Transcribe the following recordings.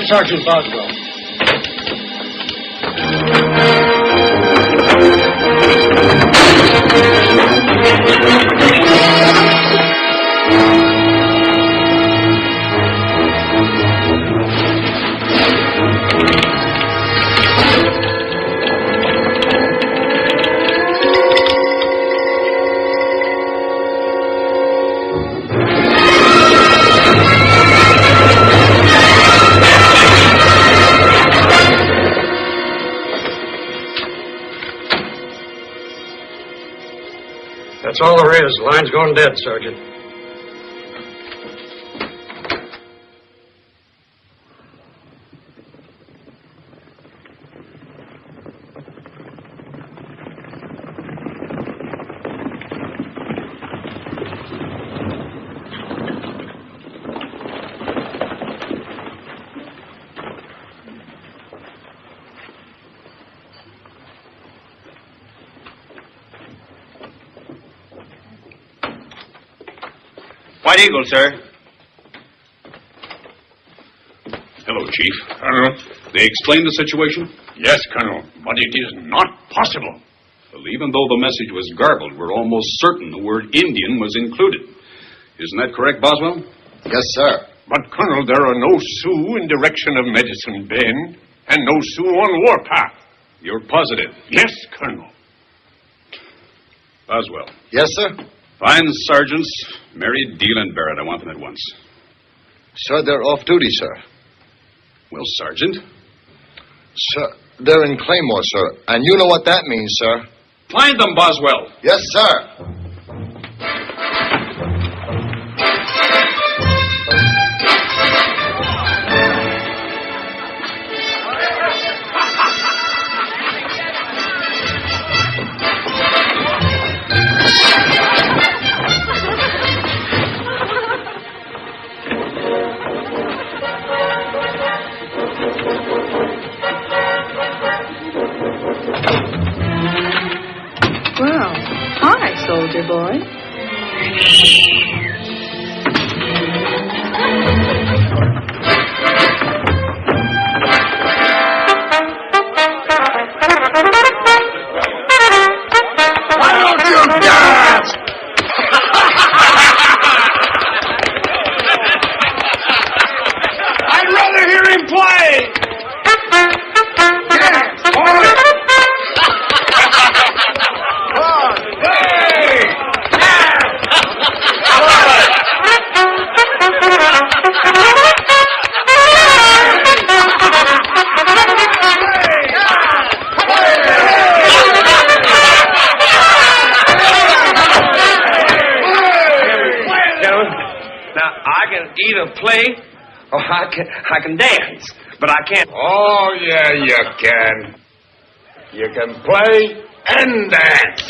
Sergeant Boswell. That's all there is. The line's going dead, Sergeant. White Eagle, sir. Hello, Chief. Colonel. They explained the situation? Yes, Colonel, but it is not possible. Well, even though the message was garbled, we're almost certain the word Indian was included. Isn't that correct, Boswell? Yes, sir. But, Colonel, there are no Sioux in direction of Medicine Bend, and no Sioux on Warpath. You're positive? Yes, Colonel. Boswell. Yes, sir? Find sergeants, Mary, Deal, and Barrett. I want them at once. Sir, they're off duty, sir. Well, Sergeant? Sir, they're in Claymore, sir. And you know what that means, sir. Find them, Boswell. Yes, sir. Well, hi, soldier boy. Why don't you dance? I'd rather hear him play. Dance, boy. Either play or I can dance, but I can't. Oh, yeah, you can. You can play and dance.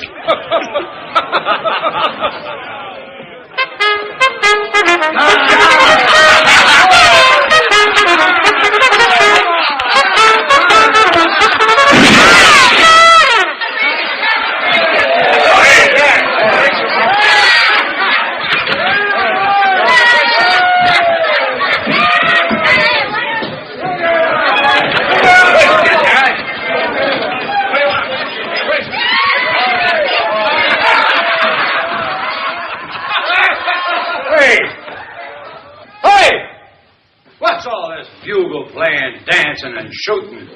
Bugle playing, dancing, and shooting.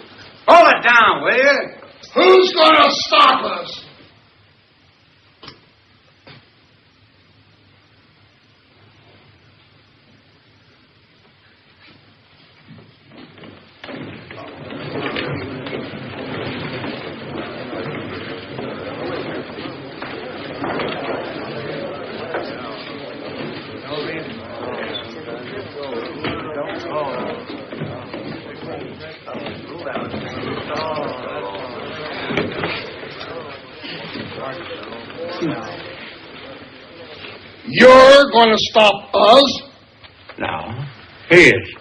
Hold it down, will you? Who's gonna stop us? You're going to stop us? No. He is.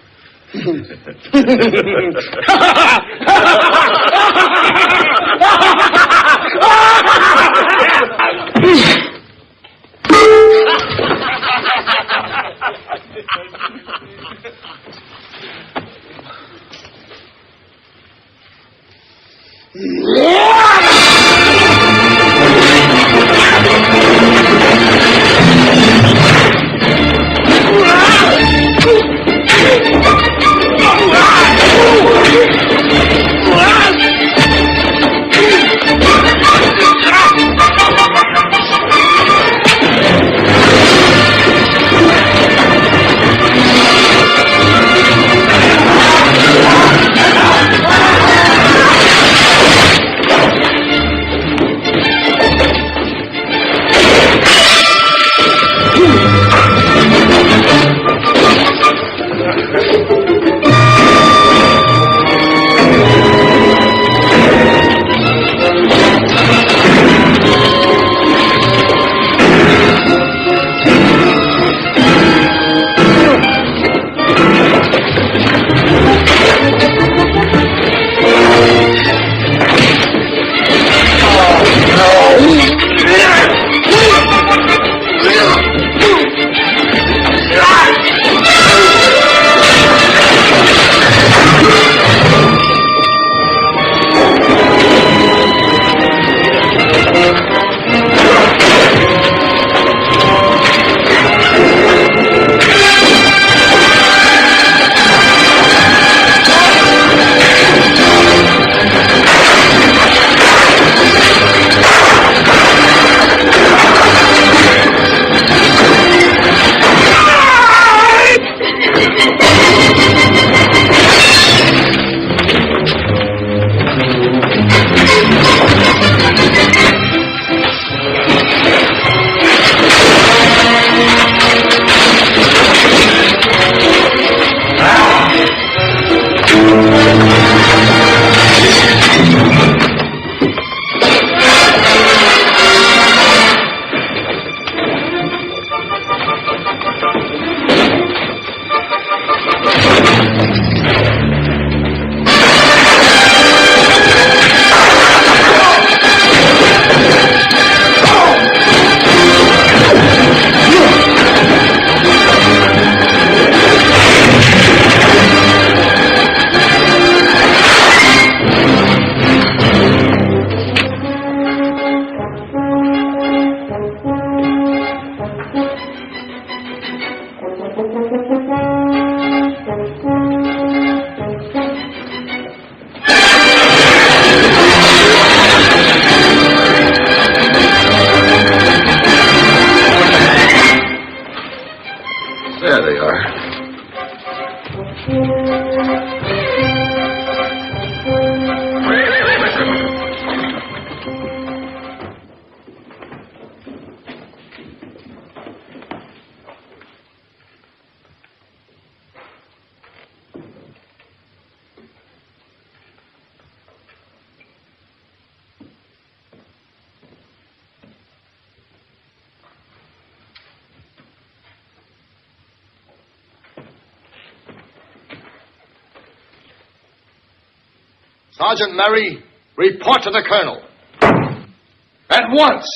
There they are. Sergeant Murray, report to the colonel. At once.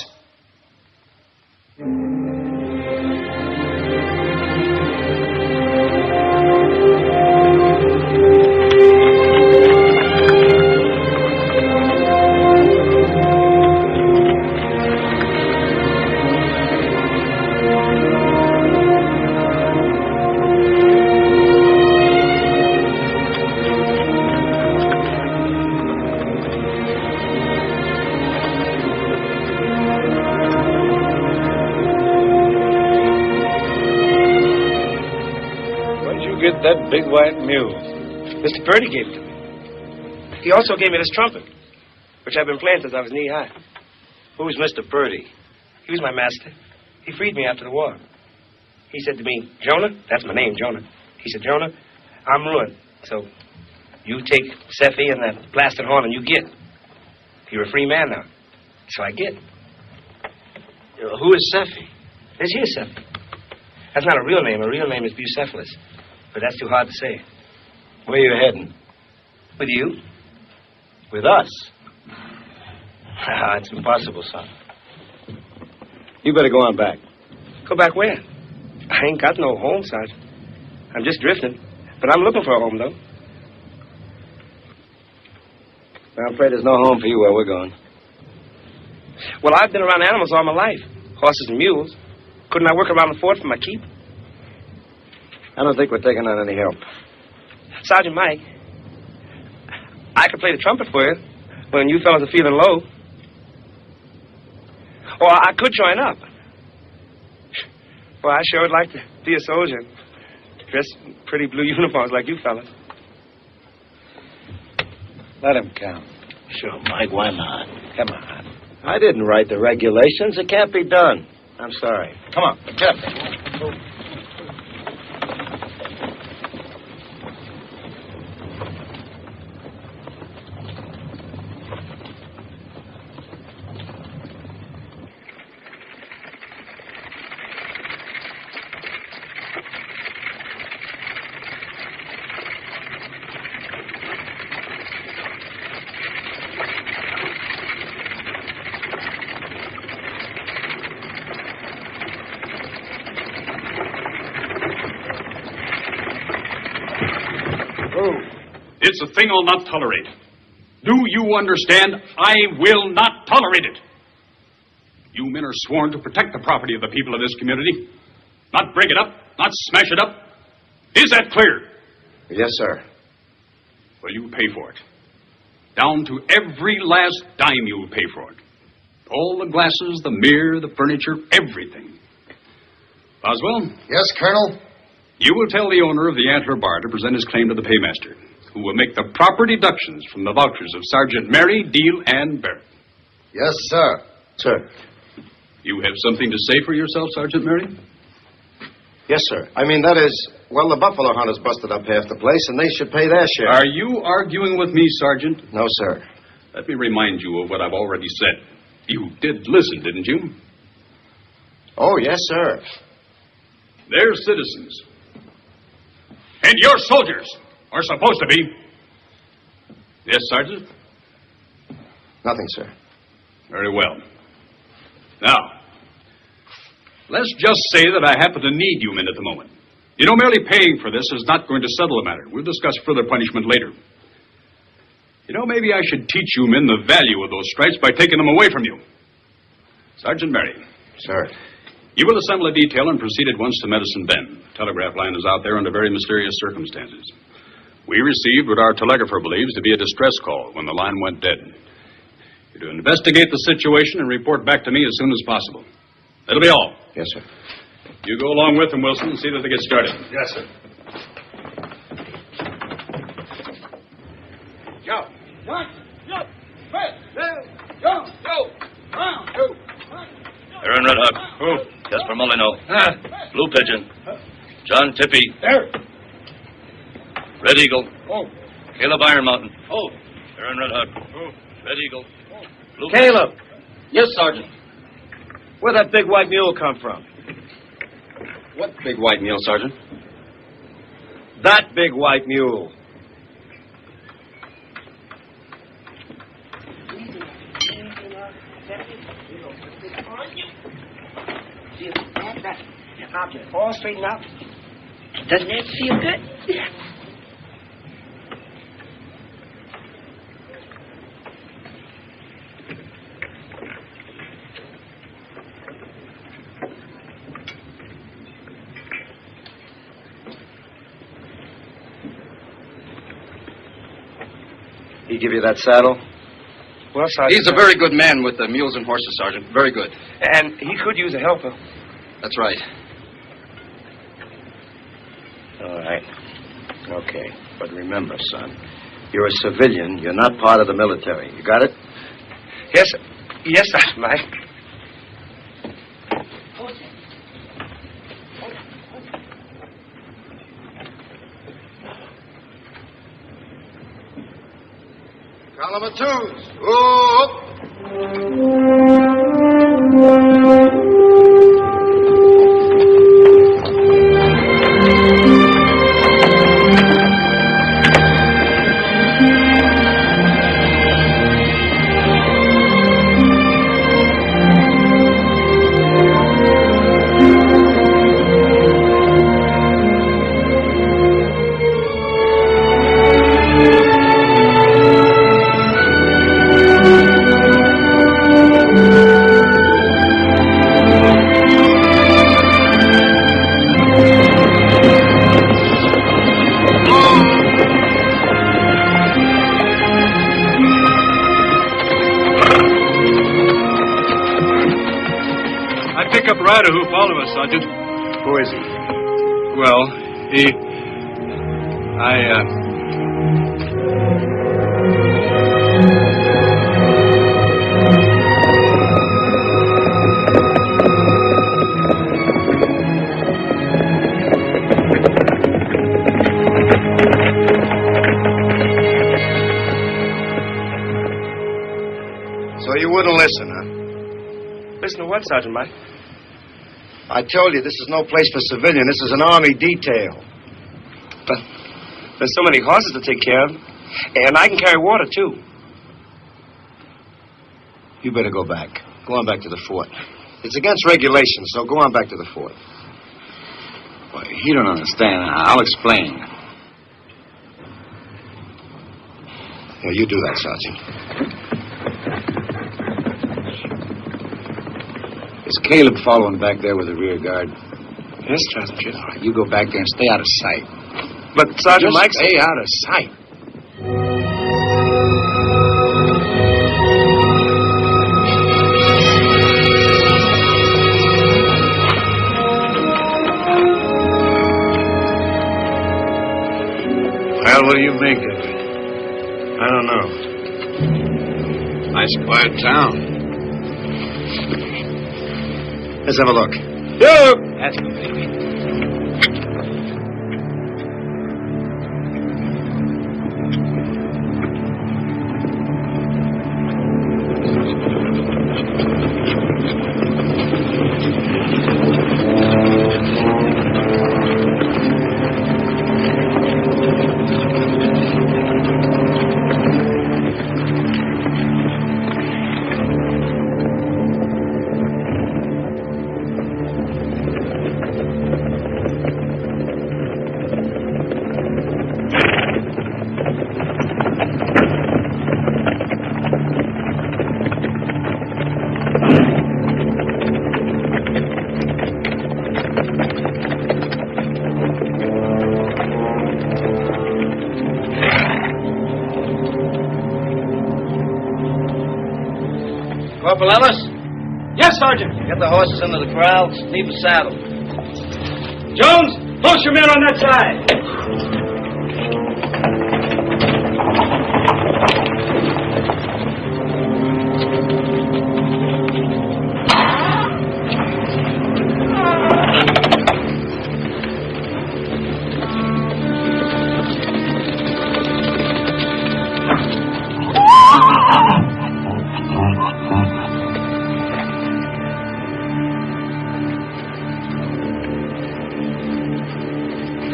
That big white mule. Mr. Purdy gave it to me. He also gave me this trumpet, which I've been playing since I was knee-high. Who's Mr. Purdy? He was my master. He freed me after the war. He said to me, Jonah, that's my name, Jonah. He said, Jonah, I'm ruined. So you take Seffy and that blasted horn and you get. You're a free man now. So I get. Who is Seffy? This here's Seffy. That's not a real name. A real name is Bucephalus. But that's too hard to say. Where you heading? With you? With us? It's impossible, son. You better go on back. Go back where? I ain't got no home, Sergeant. I'm just drifting. But I'm looking for a home, though. I'm afraid there's no home for you where we're going. Well, I've been around animals all my life. Horses and mules. Couldn't I work around the fort for my keep? I don't think we're taking on any help. Sergeant Mike, I could play the trumpet for you when you fellas are feeling low. Or I could join up. Well, I sure would like to be a soldier. Dress in pretty blue uniforms like you fellas. Let him come. Sure, Mike, why not? Come on. I didn't write the regulations. It can't be done. I'm sorry. Come on. Get up. It's a thing I'll not tolerate. Do you understand? I will not tolerate it. You men are sworn to protect the property of the people of this community. Not break it up, not smash it up. Is that clear? Yes, sir. Well, you pay for it. Down to every last dime you'll pay for it. All the glasses, the mirror, the furniture, everything. Boswell? Yes, Colonel? You will tell the owner of the Antler Bar to present his claim to the paymaster, who will make the proper deductions from the vouchers of Sergeant Mary, Deal, and Barrett. Yes, sir. Sir. You have something to say for yourself, Sergeant Mary? Yes, sir. I mean, that is, well, the buffalo hunters busted up half the place, and they should pay their share. Are you arguing with me, Sergeant? No, sir. Let me remind you of what I've already said. You did listen, didn't you? Oh, yes, sir. They're citizens. And you're soldiers, or supposed to be. Yes, Sergeant? Nothing, sir. Very well. Now, let's just say that I happen to need you men at the moment. You know, merely paying for this is not going to settle the matter. We'll discuss further punishment later. You know, maybe I should teach you men the value of those stripes by taking them away from you. Sergeant Mary. Sir. You will assemble a detail and proceed at once to Medicine Bend. The telegraph line is out there under very mysterious circumstances. We received what our telegrapher believes to be a distress call when the line went dead. You're to investigate the situation and report back to me as soon as possible. That'll be all. Yes, sir. You go along with them, Wilson, and see that they get started. Yes, sir. Joe. They're in Red Hut. Who? Jasper Molyneux. Blue Pigeon. John Tippy. There. Red Eagle. Oh. Caleb Iron Mountain. Oh. They're in Red Hut. Red Eagle. Blue Caleb. Yes, Sergeant. Where'd that big white mule come from? What big white mule, Sergeant? That big white mule. Now, just all straighten out. Doesn't that feel good? He give you that saddle? Well, Sergeant. He's a very good man with the mules and horses, Sergeant. Very good. And he could use a helper. That's right. All right. Okay. But remember, son, you're a civilian. You're not part of the military. You got it? Yes, sir. Yes, Sergeant Mike. Number 2s. Oh! rider who followed us, Sergeant. Who is he? Well, So you wouldn't listen, huh? Listen to what, Sergeant Mike? I told you, this is no place for civilian. This is an army detail. But there's so many horses to take care of. And I can carry water, too. You better go back. Go on back to the fort. It's against regulations, so go on back to the fort. Well, he don't understand. I'll explain. Yeah, you do that, Sergeant. Is Caleb following back there with the rear guard? Yes, Sergeant Jim. All right, you go back there and stay out of sight. But Sergeant Just Mike... stay out of sight. Well, what do you make of it? I don't know. nice quiet town. Let's have a look. That's good, baby. Corporal Ellis? Yes, Sergeant. Get the horses into the corral. Leave the saddle. Jones, post your men on that side.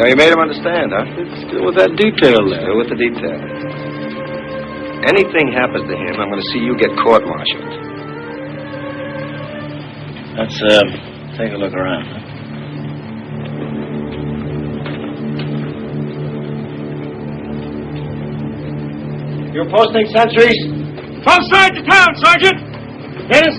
So you made him understand, huh? Still with that detail there. Still with the detail. Anything happens to him, I'm going to see you get court-martialed. Let's, take a look around. You're posting sentries? From side to town, Sergeant! Yes?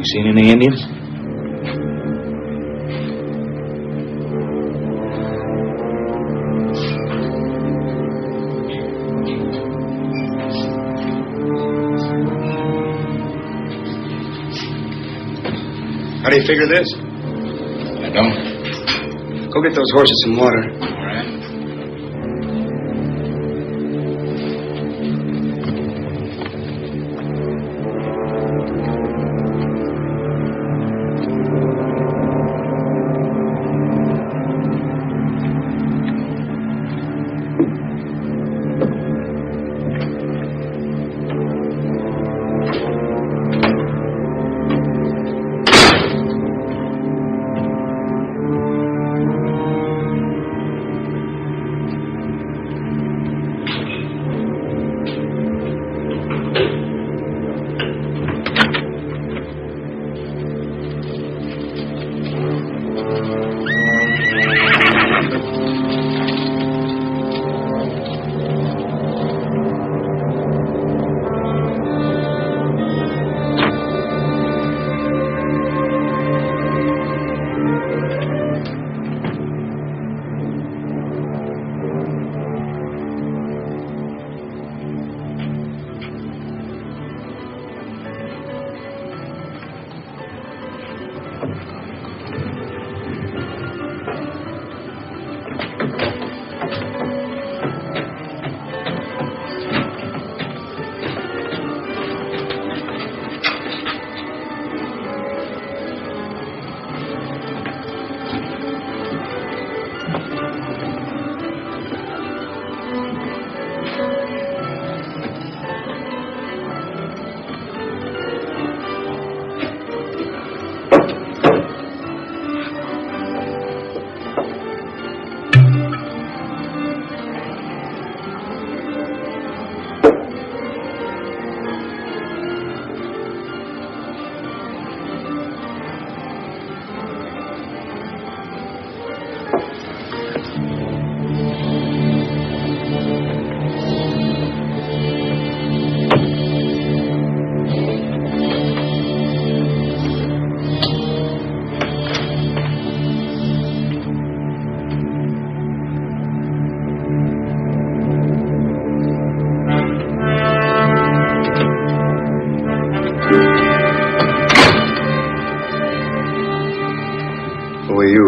You seen any Indians? How do you figure this? I don't. Go get those horses some water. All right. Who are you?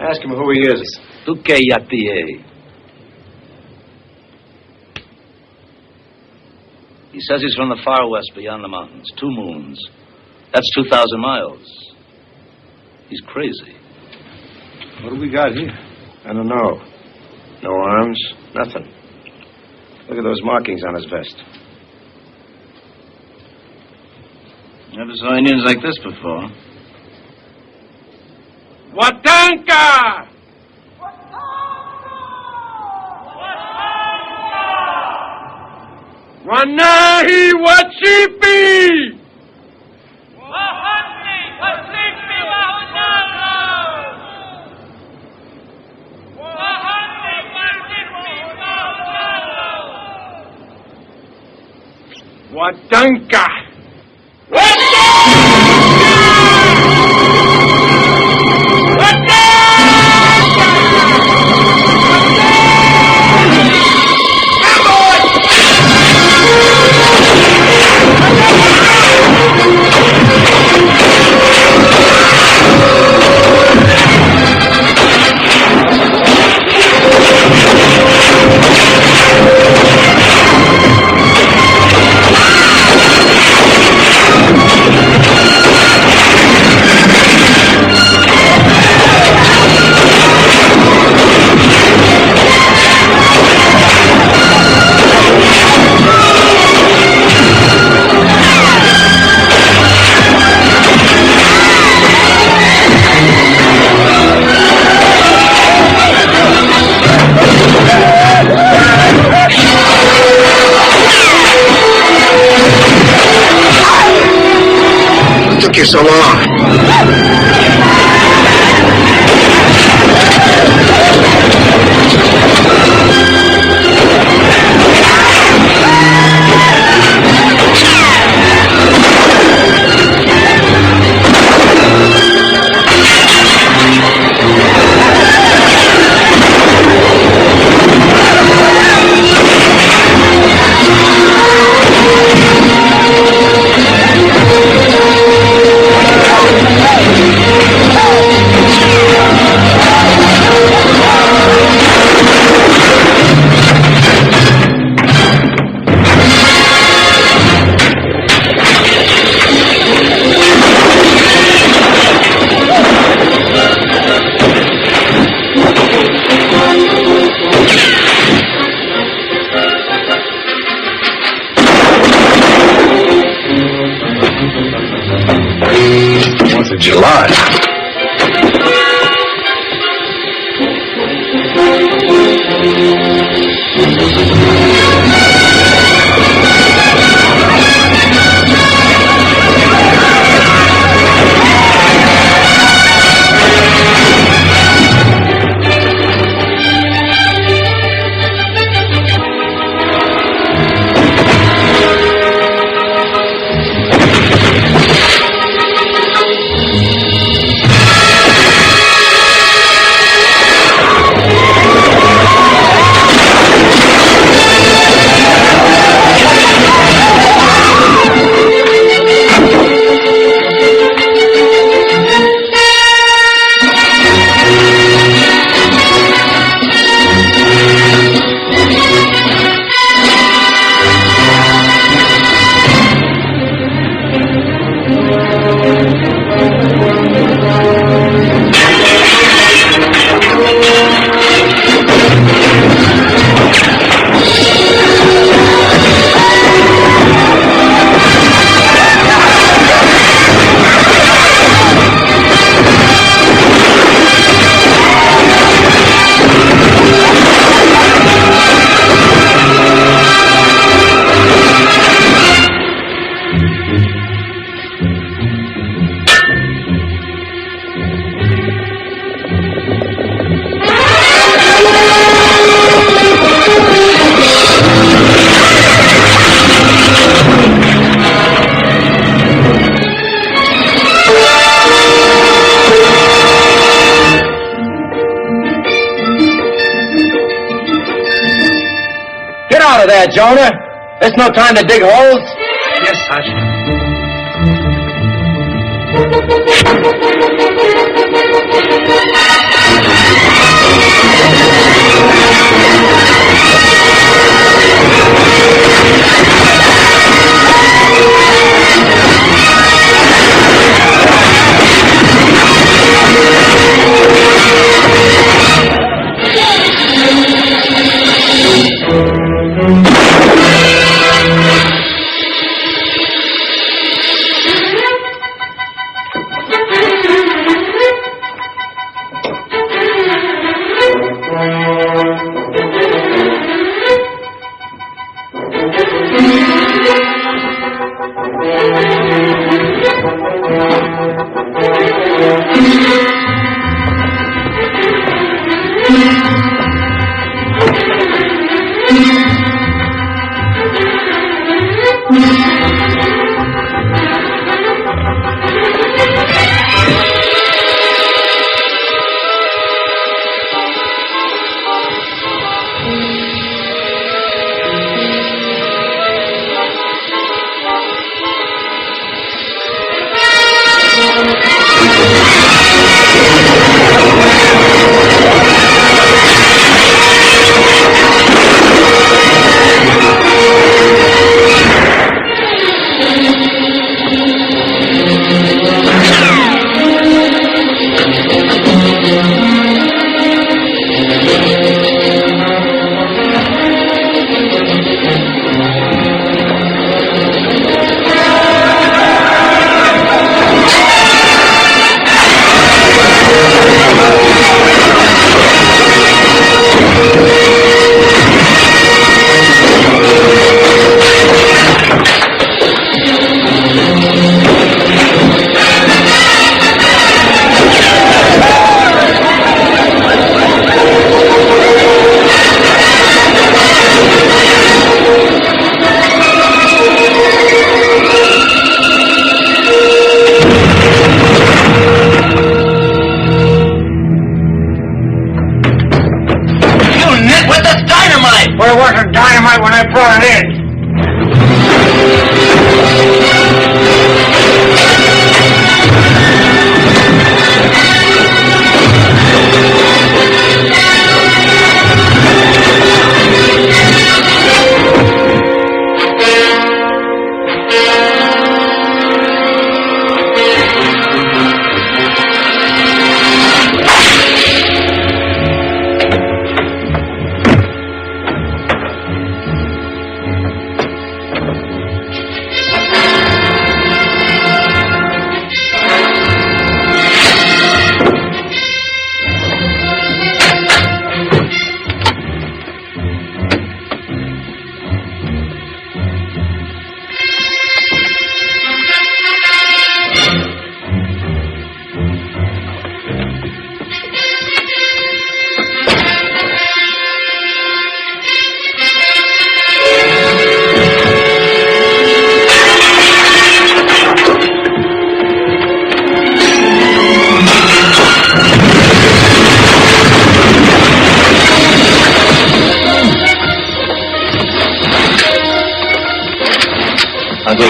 Ask him who he is. Tu que yatie. He says he's from the far west beyond the mountains. 2 moons. That's 2,000 miles. He's crazy. What do we got here? I don't know. No arms, nothing. Look at those markings on his vest. Never saw Indians like this before. Watanka! Wanahi Wachipi! Watanka! Took you so long? 4th of July. Get out of there, Jonah. There's no time to dig holes. Yes, Sergeant.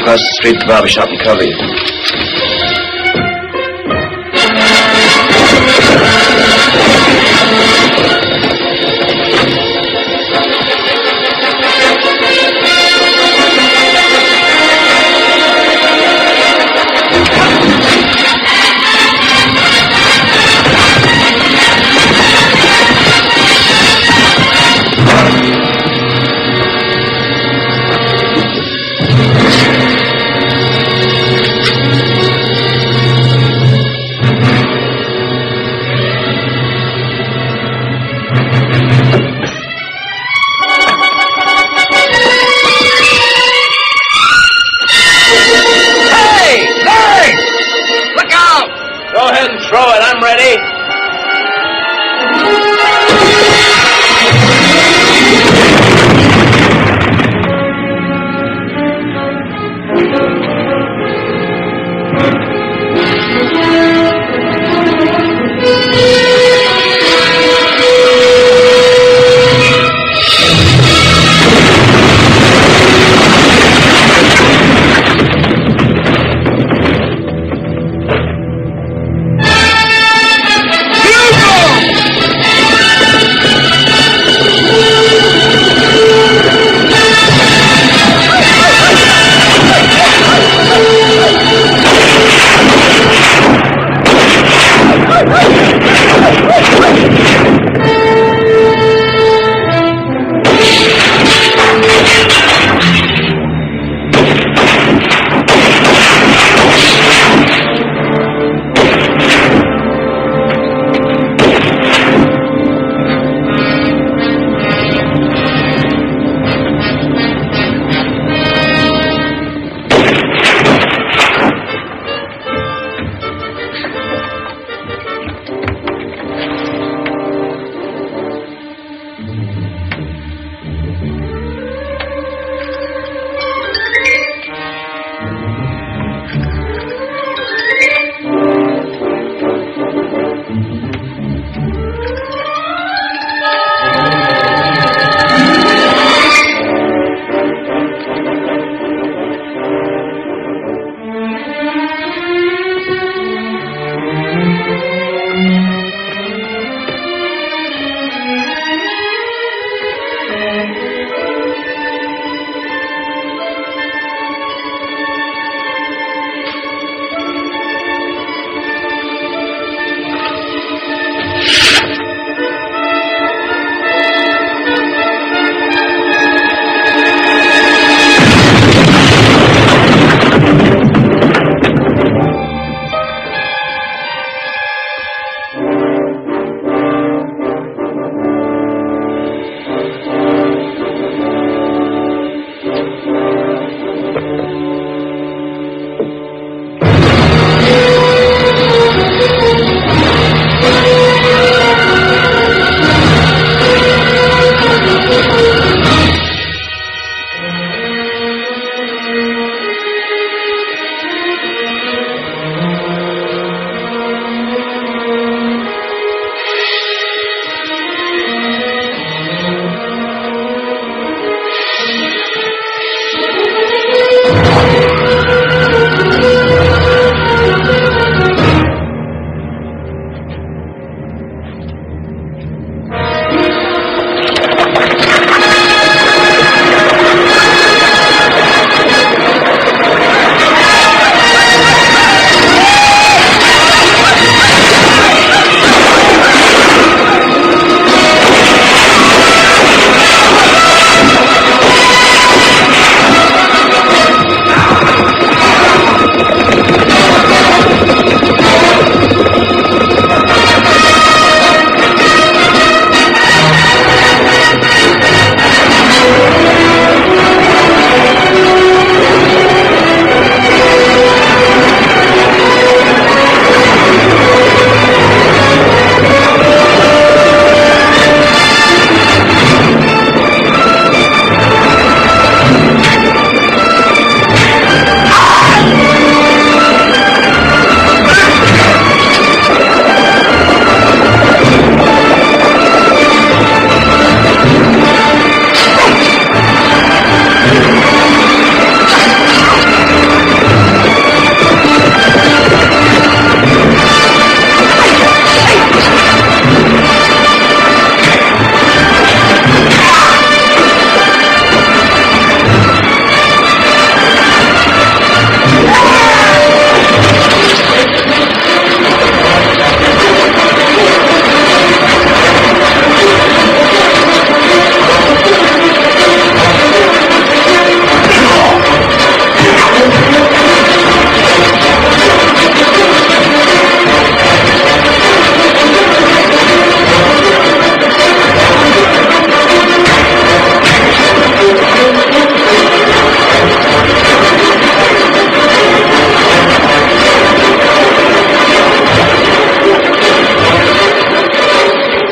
across the street to the barber shop and cover you.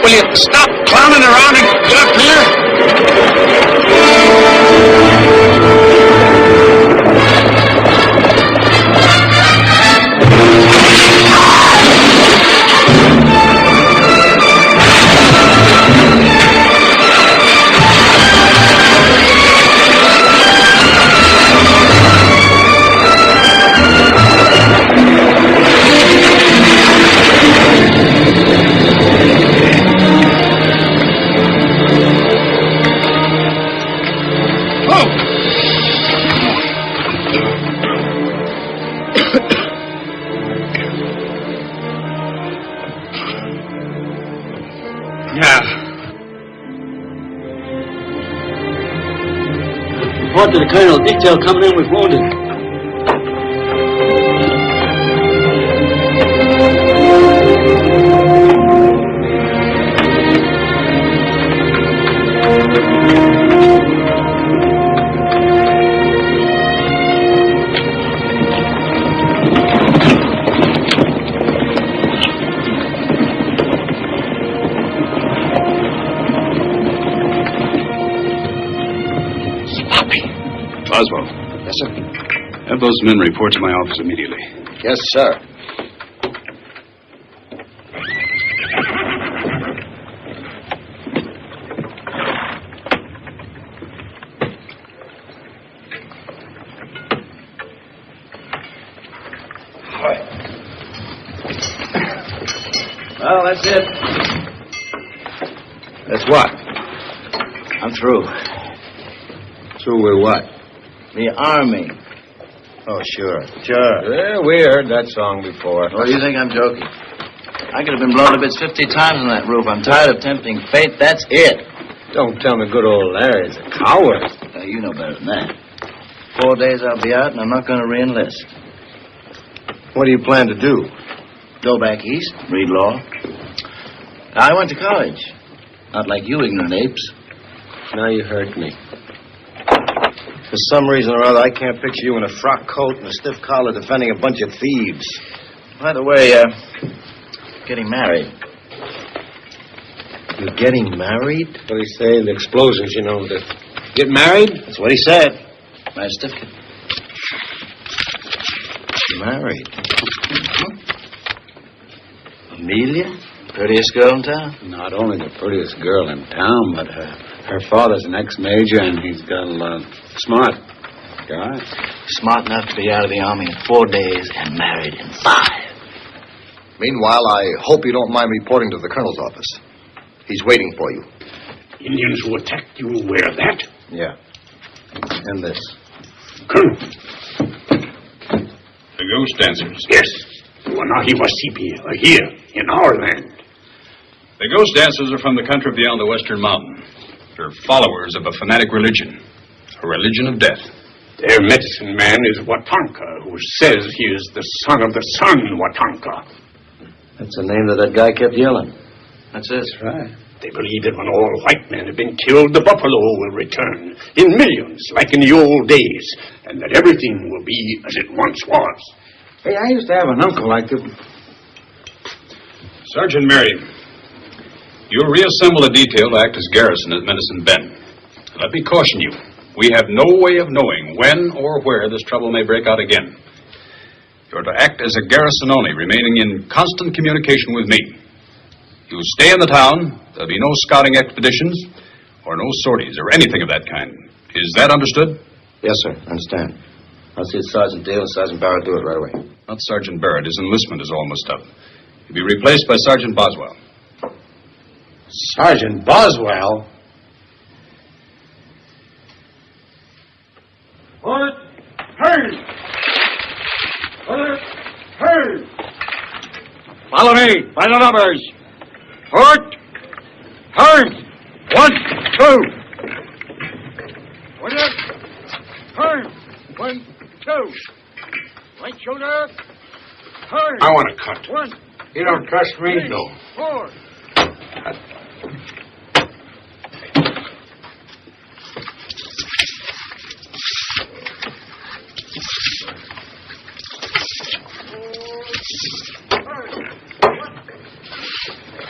Will you stop clowning around and get up here? Report to the colonel. Detail coming in with wounded. Oswald. Yes, sir. Have those men report to my office immediately. Yes, sir. Well, that's it. That's what? I'm through. Through with what? The Army. Oh, sure. Yeah, we heard that song before. Oh, you think I'm joking? I could have been blown to bits 50 times on that roof. I'm tired of tempting fate. That's it. Don't tell me good old Larry's a coward. You know better than that. 4 days I'll be out, and I'm not going to re-enlist. What do you plan to do? Go back east, read law. I went to college. Not like you ignorant apes. Now you hurt me. For some reason or other, I can't picture you in a frock coat and a stiff collar defending a bunch of thieves. By the way, getting married. You're getting married? What do you say? The explosions, you know. Get married? That's what he said. My certificate. Married. Amelia? Prettiest girl in town? Not only the prettiest girl in town, but her father's an ex-major, and he's got a smart guy. Smart enough to be out of the Army in 4 days and married in 5. Meanwhile, I hope you don't mind reporting to the colonel's office. He's waiting for you. Indians who attacked you wear that? Yeah. And this. Colonel. The ghost dancers. Yes. Wanahiwasipi are here in our land. The ghost dancers are from the country beyond the western mountain. They're followers of a fanatic religion. A religion of death. Their medicine man is Watanka, who says he is the son of the sun, Watanka. That's the name that guy kept yelling. That's it. That's right. They believe that when all white men have been killed, the buffalo will return in millions, like in the old days, and that everything will be as it once was. Hey, I used to have an uncle like it. Sergeant Mary, you'll reassemble a detail to act as garrison at Medicine Bend. Let me caution you. We have no way of knowing when or where this trouble may break out again. You're to act as a garrison only, remaining in constant communication with me. You stay in the town. There'll be no scouting expeditions or no sorties or anything of that kind. Is that understood? Yes, sir. Understand. I'll see Sergeant Dale and Sergeant Barrett do it right away. Not Sergeant Barrett. His enlistment is almost up. He'll be replaced by Sergeant Boswell. Sergeant Boswell? Forward, turn! Forward, turn! Follow me by the numbers. Forward. Turn. 1, 2. Forward. Turn. 1, 2. Right shoulder. Turn. I want to cut. 1. You don't trust me? 3, 4.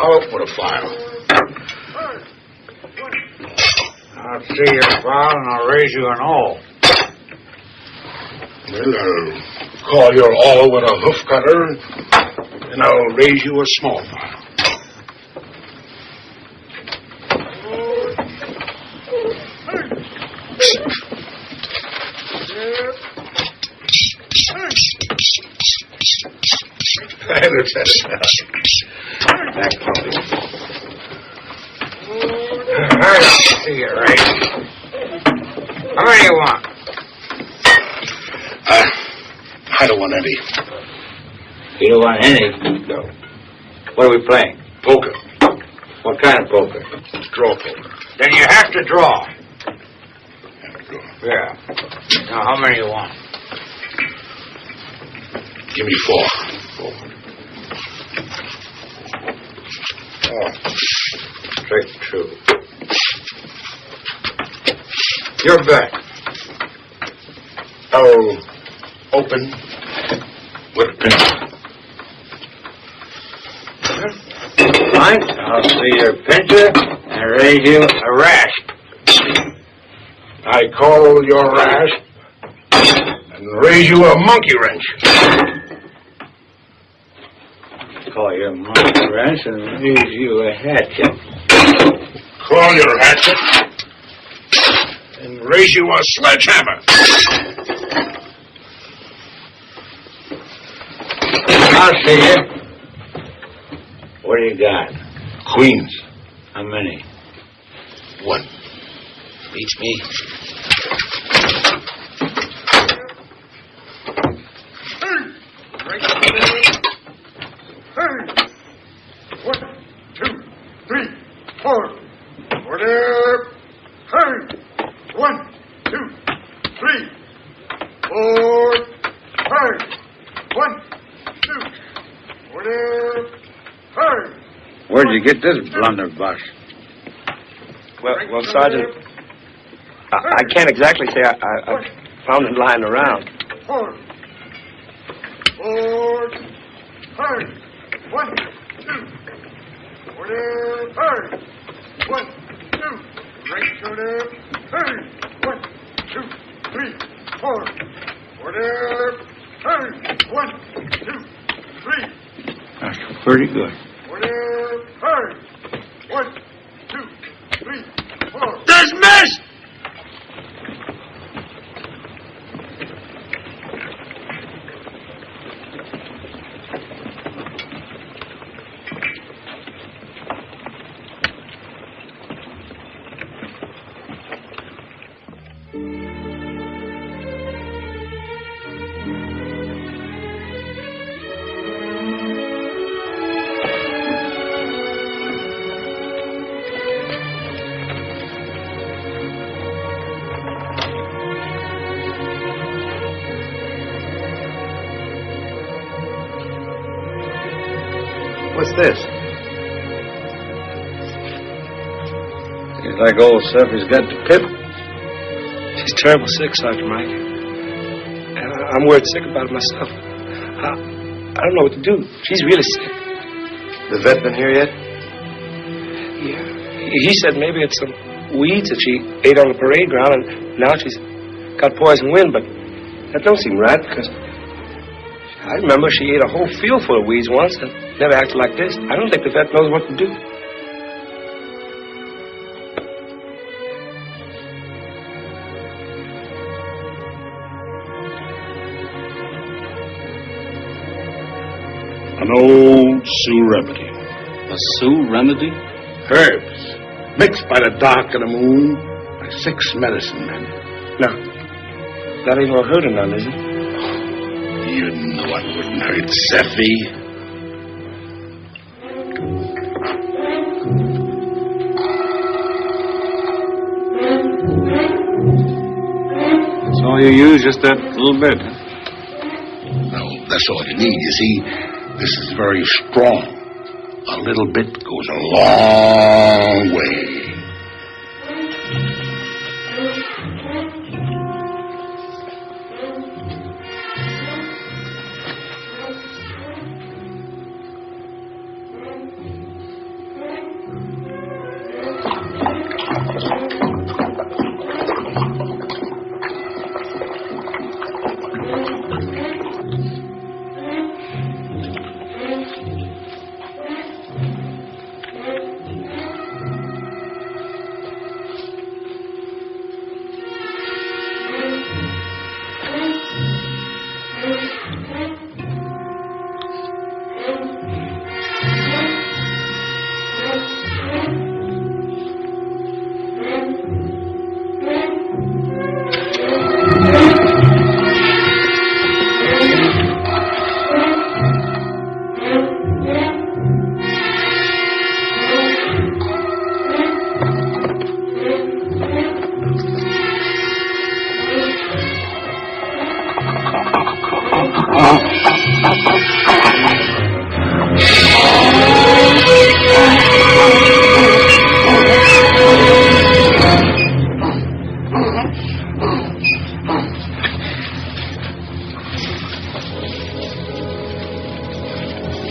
I'll open a file. I'll see your file and I'll raise you an all. Well, I'll call your all with a hoof cutter, and I'll raise you a small file. Back puppy. I don't see it right. How many do you want? I don't want any. You don't want any? No. What are we playing? Poker. What kind of poker? Draw poker. Then you have to draw. Draw. Yeah. Now, how many do you want? Give me 4. Oh. Trick 2. Your bet. I'll open with a pencil. Fine. I'll see your pincher and raise you a rasp. I call your rasp and raise you a monkey wrench. Call your monkey wrench and raise you a hatchet. Call your hatchet and raise you a sledgehammer. I'll see you. What do you got? Queens. How many? 1. Beats me. Where'd you get this blunderbuss? Well, Sergeant, I can't exactly say I found it lying around. 4. 1, 2. Order, turn. 1, 2. Right shoulder, turn. 1, 2, 3, 4. Order, turn. 1, 2, 3. That's pretty good. Order, turn. 1, 2, 3, 4. Dismissed! What's this? Seems like old Seffy's got the pip. She's terrible sick, Sergeant Mike. And I'm worried sick about it myself. I don't know what to do. She's really sick. The vet been here yet? Yeah. He said maybe it's some weeds that she ate on the parade ground, and now she's got poison wind, but that don't seem right, because I remember she ate a whole field full of weeds once and never acted like this. I don't think the vet knows what to do. An old Sioux remedy. A Sioux remedy? Herbs, mixed by the dark of the moon by 6 medicine men. No, that ain't no hurt of none, is it? You know it wouldn't hurt Seffy. That's all you use, just that little bit. No, that's all you need. You see, this is very strong. A little bit goes a long way.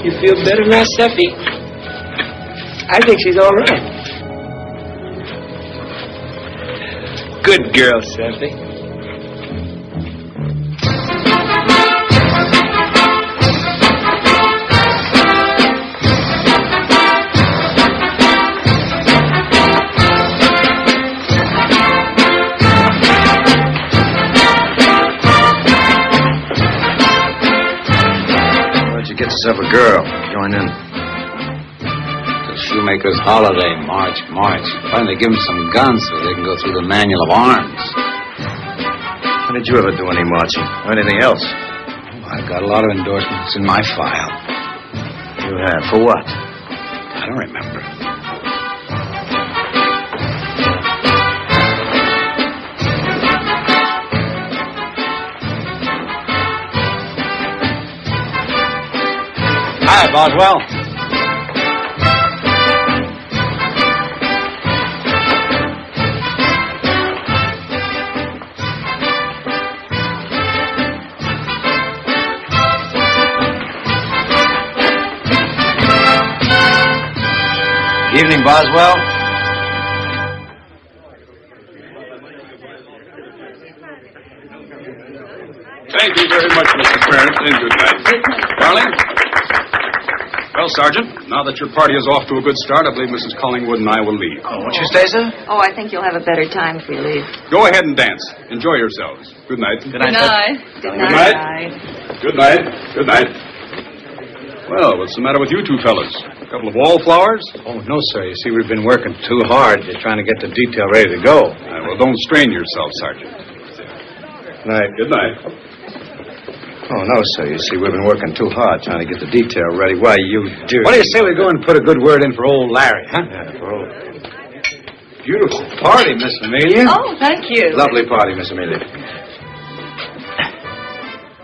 You feel better now, Seffy? I think she's all right. Good girl, Seffy. Get yourself a girl. Join in. The shoemaker's holiday, March. Finally give them some guns so they can go through the manual of arms. When did you ever do any marching? Or anything else? I've got a lot of endorsements in my file. You have? For what? I don't remember. Hi, Boswell. Evening, Boswell. Thank you very much, Mr. Parent, and good night. Darling? Well, Sergeant, now that your party is off to a good start, I believe Mrs. Collingwood and I will leave. Oh, won't you stay, sir? Oh, I think you'll have a better time if we leave. Go ahead and dance. Enjoy yourselves. Good night. Good night. Good night. Good night. Good night. Well, what's the matter with you two fellas? A couple of wallflowers? Oh, no, sir. You see, we've been working too hard. Just trying to get the detail ready to go. Well, don't strain yourself, Sergeant. Good night. Good night. Oh, no, sir. You see, we've been working too hard trying to get the detail ready. Why, you do. What do you say we go and put a good word in for old Larry, huh? Yeah, for old. Beautiful party, Miss Amelia. Oh, thank you. Lovely party, Miss Amelia.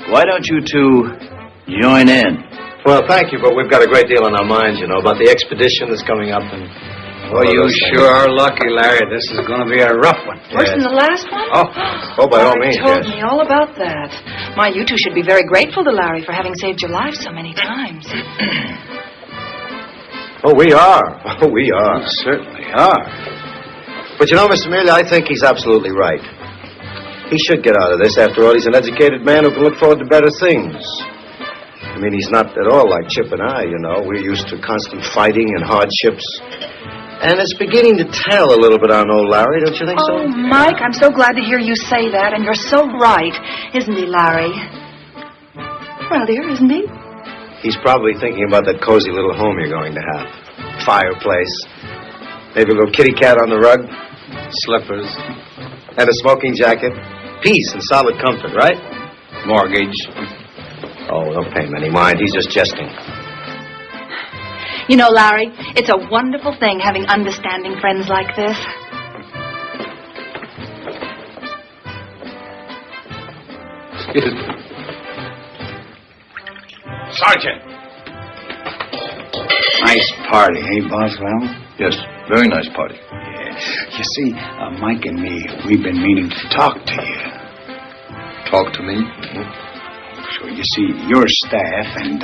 Why don't you two join in? Well, thank you, but we've got a great deal on our minds, you know, about the expedition that's coming up and... Oh, you sure are lucky, Larry. This is going to be a rough one. Worse than the last one? Oh, by all means, told yes. me all about that. My, you two should be very grateful to Larry for having saved your life so many times. Oh, we are. Oh, we are. We certainly are. But you know, Miss Amelia, I think he's absolutely right. He should get out of this. After all, he's an educated man who can look forward to better things. I mean, he's not at all like Chip and I, you know. We're used to constant fighting and hardships. And it's beginning to tell a little bit on old Larry, don't you think so? Oh, Mike, I'm so glad to hear you say that, and you're so right. Isn't he, Larry? Well, dear, isn't he? He's probably thinking about that cozy little home you're going to have. Fireplace. Maybe a little kitty cat on the rug. Slippers. And a smoking jacket. Peace and solid comfort, right? Mortgage. Oh, don't pay him any mind. He's just jesting. You know, Larry, it's a wonderful thing having understanding friends like this. Excuse me. Sergeant! Nice party, eh, Boswell? Yes, very nice party. Yeah. You see, Mike and me, we've been meaning to talk to you. Talk to me? Sure, you see, your staff and...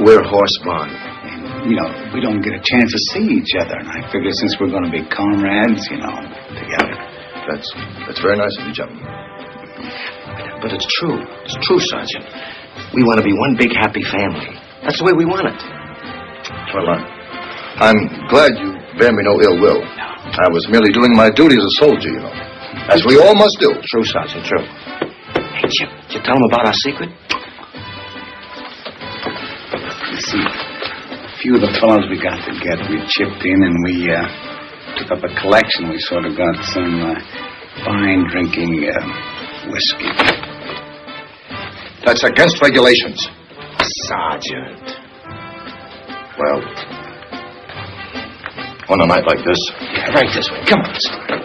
we're horse-bond. And, you know, we don't get a chance to see each other. And I figure since we're going to be comrades, you know, together. That's very nice of you, gentlemen. But it's true. It's true, Sergeant. We want to be one big happy family. That's the way we want it. Well, I'm glad you bear me no ill will. I was merely doing my duty as a soldier, you know. As we all must do. True, Sergeant, true. Hey, Chip, did you tell him about our secret? You see, a few of the fellows we got together, we chipped in and we took up a collection. We sort of got some fine drinking whiskey. That's against regulations. Sergeant. Well, on a night like this... Yeah, right this way. Come on, Sergeant.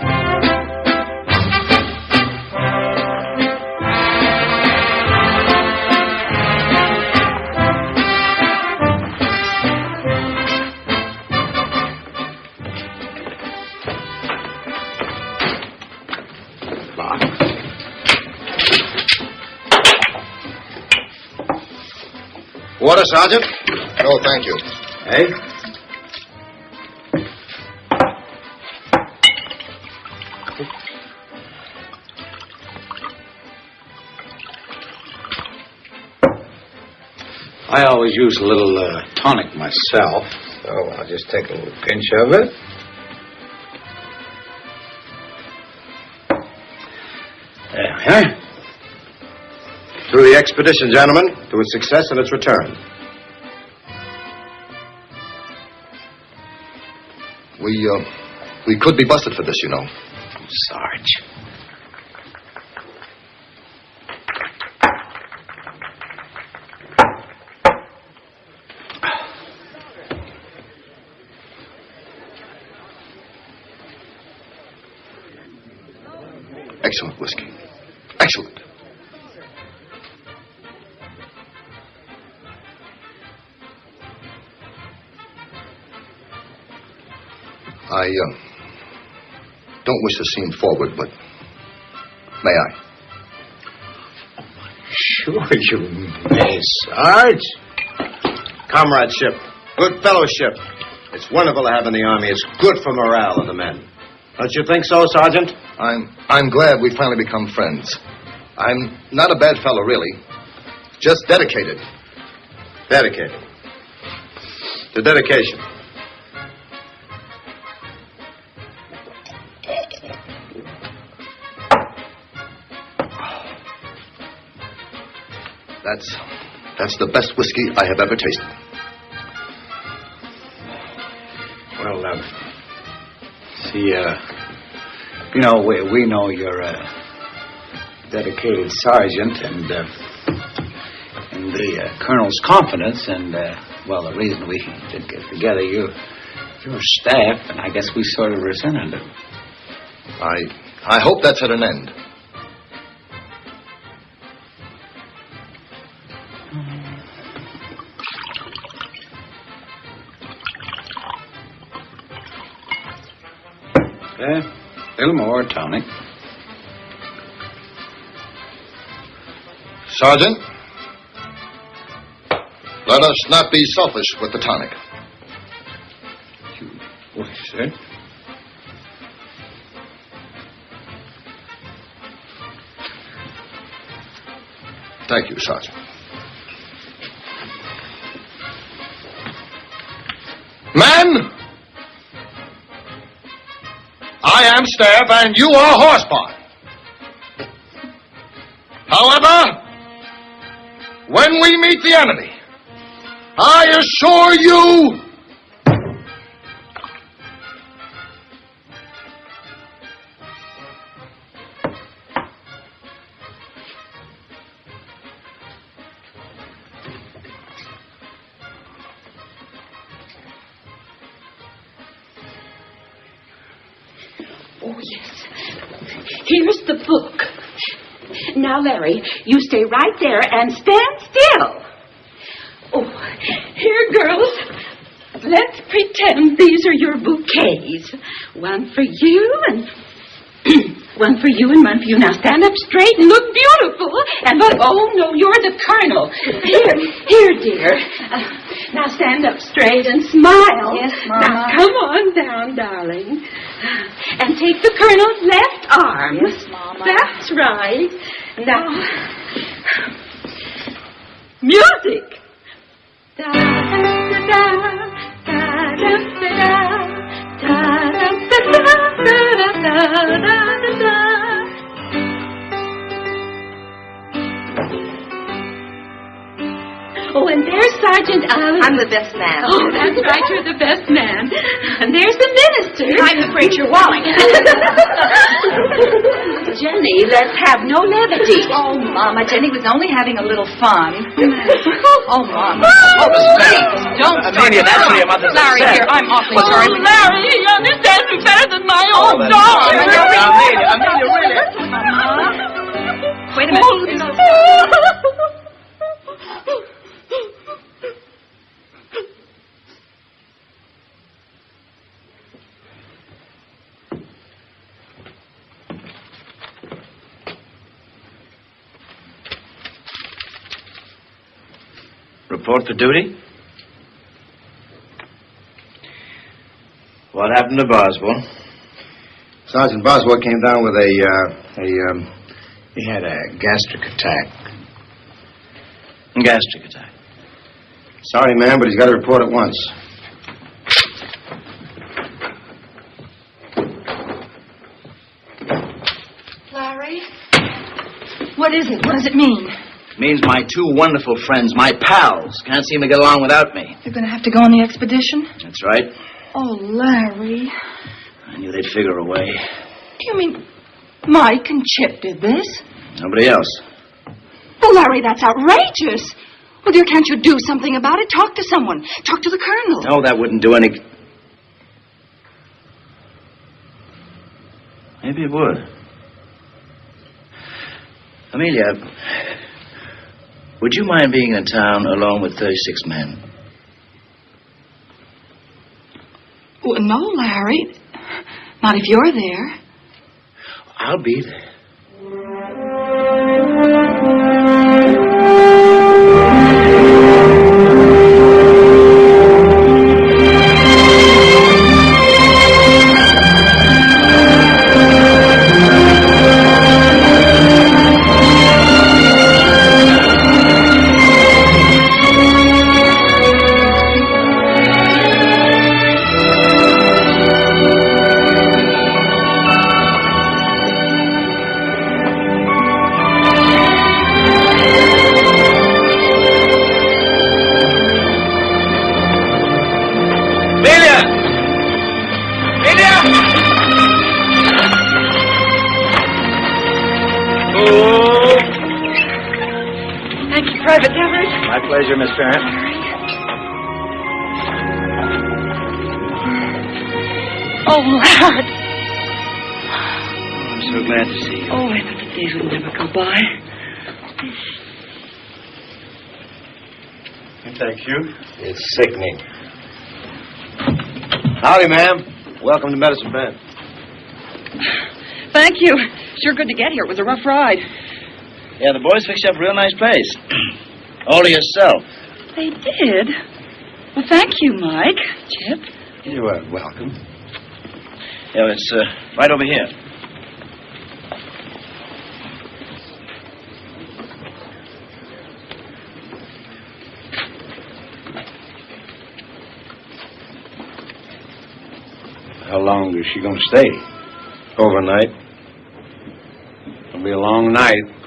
Water, Sergeant? No, thank you. Hey? I always use a little tonic myself. Oh, I'll just take a little pinch of it. Huh? To the expedition, gentlemen, to its success and its return. We could be busted for this, you know. Sarge. Excellent whiskey. Excellent. I don't wish to seem forward, but may I? Sure you may, Sarge. Comradeship, good fellowship. It's wonderful to have in the Army. It's good for morale of the men. Don't you think so, Sergeant? I'm glad we finally become friends. I'm not a bad fellow, really. Just dedicated. Dedicated. To dedication. That's the best whiskey I have ever tasted. Well, see, you know, we know you're a dedicated sergeant and the colonel's confidence, and, well, the reason we did get together, your staff, and I guess we sort of resented it. I hope that's at an end. A little more tonic. Sergeant, let us not be selfish with the tonic. What you said? Thank you, Sergeant. Men! I am staff and you are horsepower. However, when we meet the enemy, I assure you Oh, yes. Here's the book. Now, Larry, you stay right there and stand still. Oh, here, girls. Let's pretend these are your bouquets. One for you and one for you and one for you. Now, stand up straight and look beautiful. And look, oh, no, you're the colonel. Here, dear. Now, stand up straight and smile. Yes, Mama. Now, come on down, darling. And take the colonel's left arm. Yes, Mama. That's right. Now, music. Da da da da da da da da da da da. Oh, and there's Sergeant Allen. I'm the best man. Oh, that's right, you're the best man. And there's the minister. I'm afraid you're walling. Jenny, let's have no levity. Oh, Mama, Jenny was only having a little fun. Oh, Mama. Oh, Mrs. Benny. Don't Amelia, that's what your mother's Larry, upset. here, I'm awfully sorry. Oh, Larry, he understands me better than my own that's daughter. fine. Amelia, really. Wait a minute. Report for duty? What happened to Boswell? Sergeant Boswell came down with he had a gastric attack. Gastric attack. Sorry, ma'am, but he's got to report at once. Larry? What is it? What does it mean? It means my two wonderful friends, my pals, can't seem to get along without me. You're going to have to go on the expedition? That's right. Oh, Larry. I knew they'd figure a way. You mean Mike and Chip did this? Nobody else. Well, Larry, that's outrageous. Well, dear, can't you do something about it? Talk to someone. Talk to the colonel. No, that wouldn't do any... Maybe it would. Amelia, would you mind being in town alone with 36 men? Well, no, Larry. Not if you're there. I'll be there. My pleasure, Miss Parent. Oh, Larry. I'm so glad to see you. Oh, I thought the days would never go by. Thank you. It's sickening. Howdy, ma'am. Welcome to Medicine Bend. Thank you. Sure good to get here. It was a rough ride. Yeah, the boys fixed you up a real nice place. All to yourself. They did? Well, thank you, Mike. Chip? You are welcome. Yeah, it's right over here. How long is she going to stay? Overnight. It'll be a long night.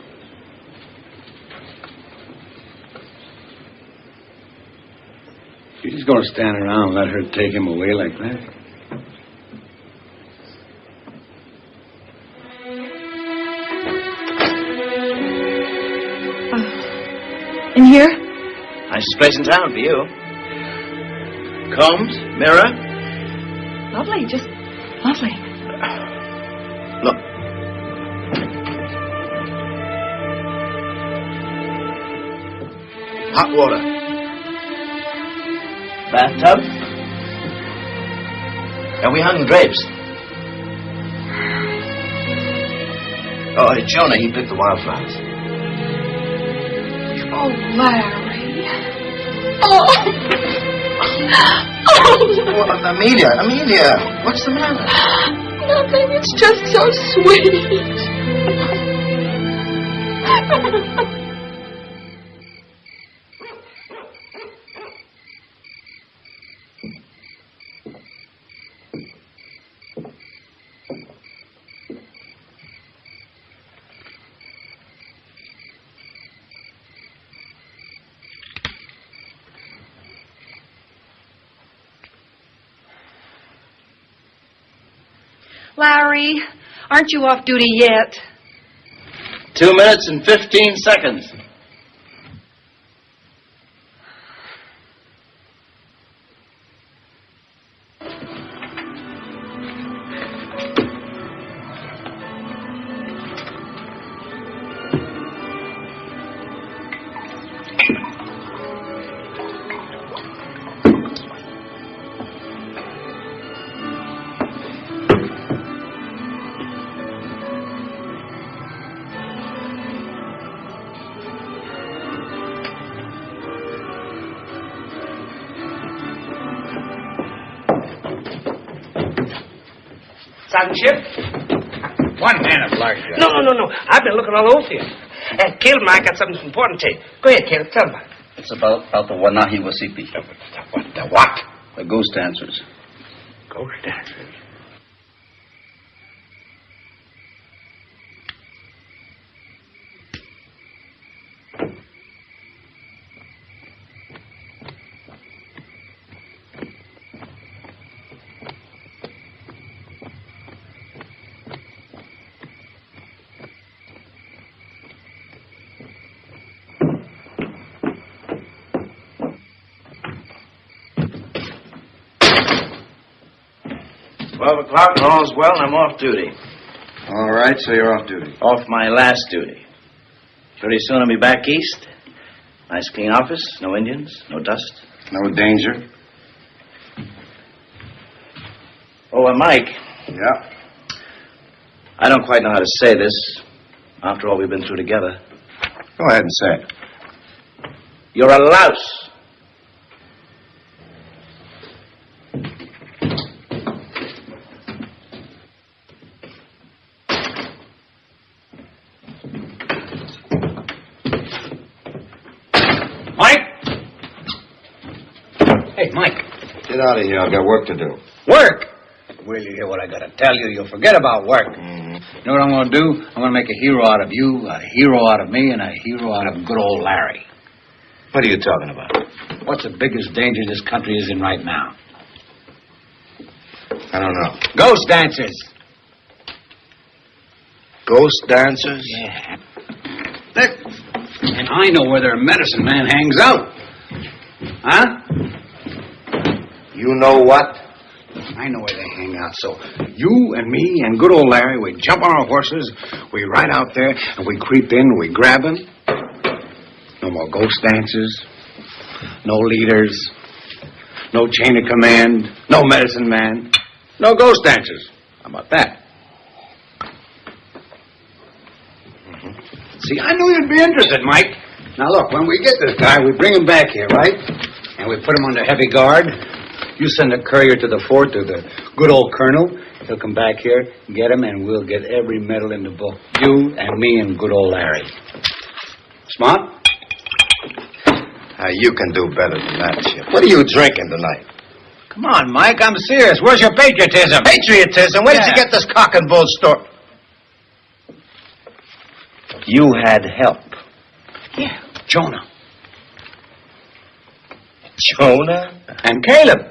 You're just going to stand around and let her take him away like that? In here? Nicest place in town for you. Combs, mirror. Lovely, just lovely. Look. Hot water. Bathtub. And we hung drapes. Oh, Jonah, he picked the wildflowers. Oh, Larry. Oh. Oh, Amelia, what's the matter? Nothing. It's just so sweet. Larry, aren't you off duty yet? 2 minutes and 15 seconds. Sergeant Chip? One minute, Larson. No. I've been looking all over for you. Caleb and I got something important to tell you. Go ahead, Caleb. Tell me about it. It's about the Wanahi Wasipi. The what? The ghost dancers. Ghost dancers? $12 and all's well, and I'm off duty. All right, so you're off duty. Off my last duty. Pretty soon I'll be back east. Nice clean office, no Indians, no dust. No danger. Oh, Mike. Yeah? I don't quite know how to say this. After all we've been through together. Go ahead and say it. You're a louse. Mike. Get out of here. I've got work to do. Work? Will you hear what I got to tell you? You'll forget about work. Mm-hmm. You know what I'm going to do? I'm going to make a hero out of you, a hero out of me, and a hero out of good old Larry. What are you talking about? What's the biggest danger this country is in right now? I don't know. Ghost dancers. Ghost dancers? Yeah. And I know where their medicine man hangs out. Huh? You know what? I know where they hang out. So you and me and good old Larry, we jump on our horses, we ride out there, and we creep in, we grab him. No more ghost dancers, no leaders, no chain of command, no medicine man, no ghost dancers. How about that? Mm-hmm. See, I knew you'd be interested, Mike. Now, look, when we get this guy, we bring him back here, right? And we put him under heavy guard. You send a courier to the fort to the good old colonel. He'll come back here, get him, and we'll get every medal in the book. You and me and good old Larry. Smart? You can do better than that, Chip. What are you drinking tonight? Come on, Mike, I'm serious. Where's your patriotism? Patriotism? Where did you get this cock and bull story? You had help. Yeah, Jonah. Jonah? And Caleb.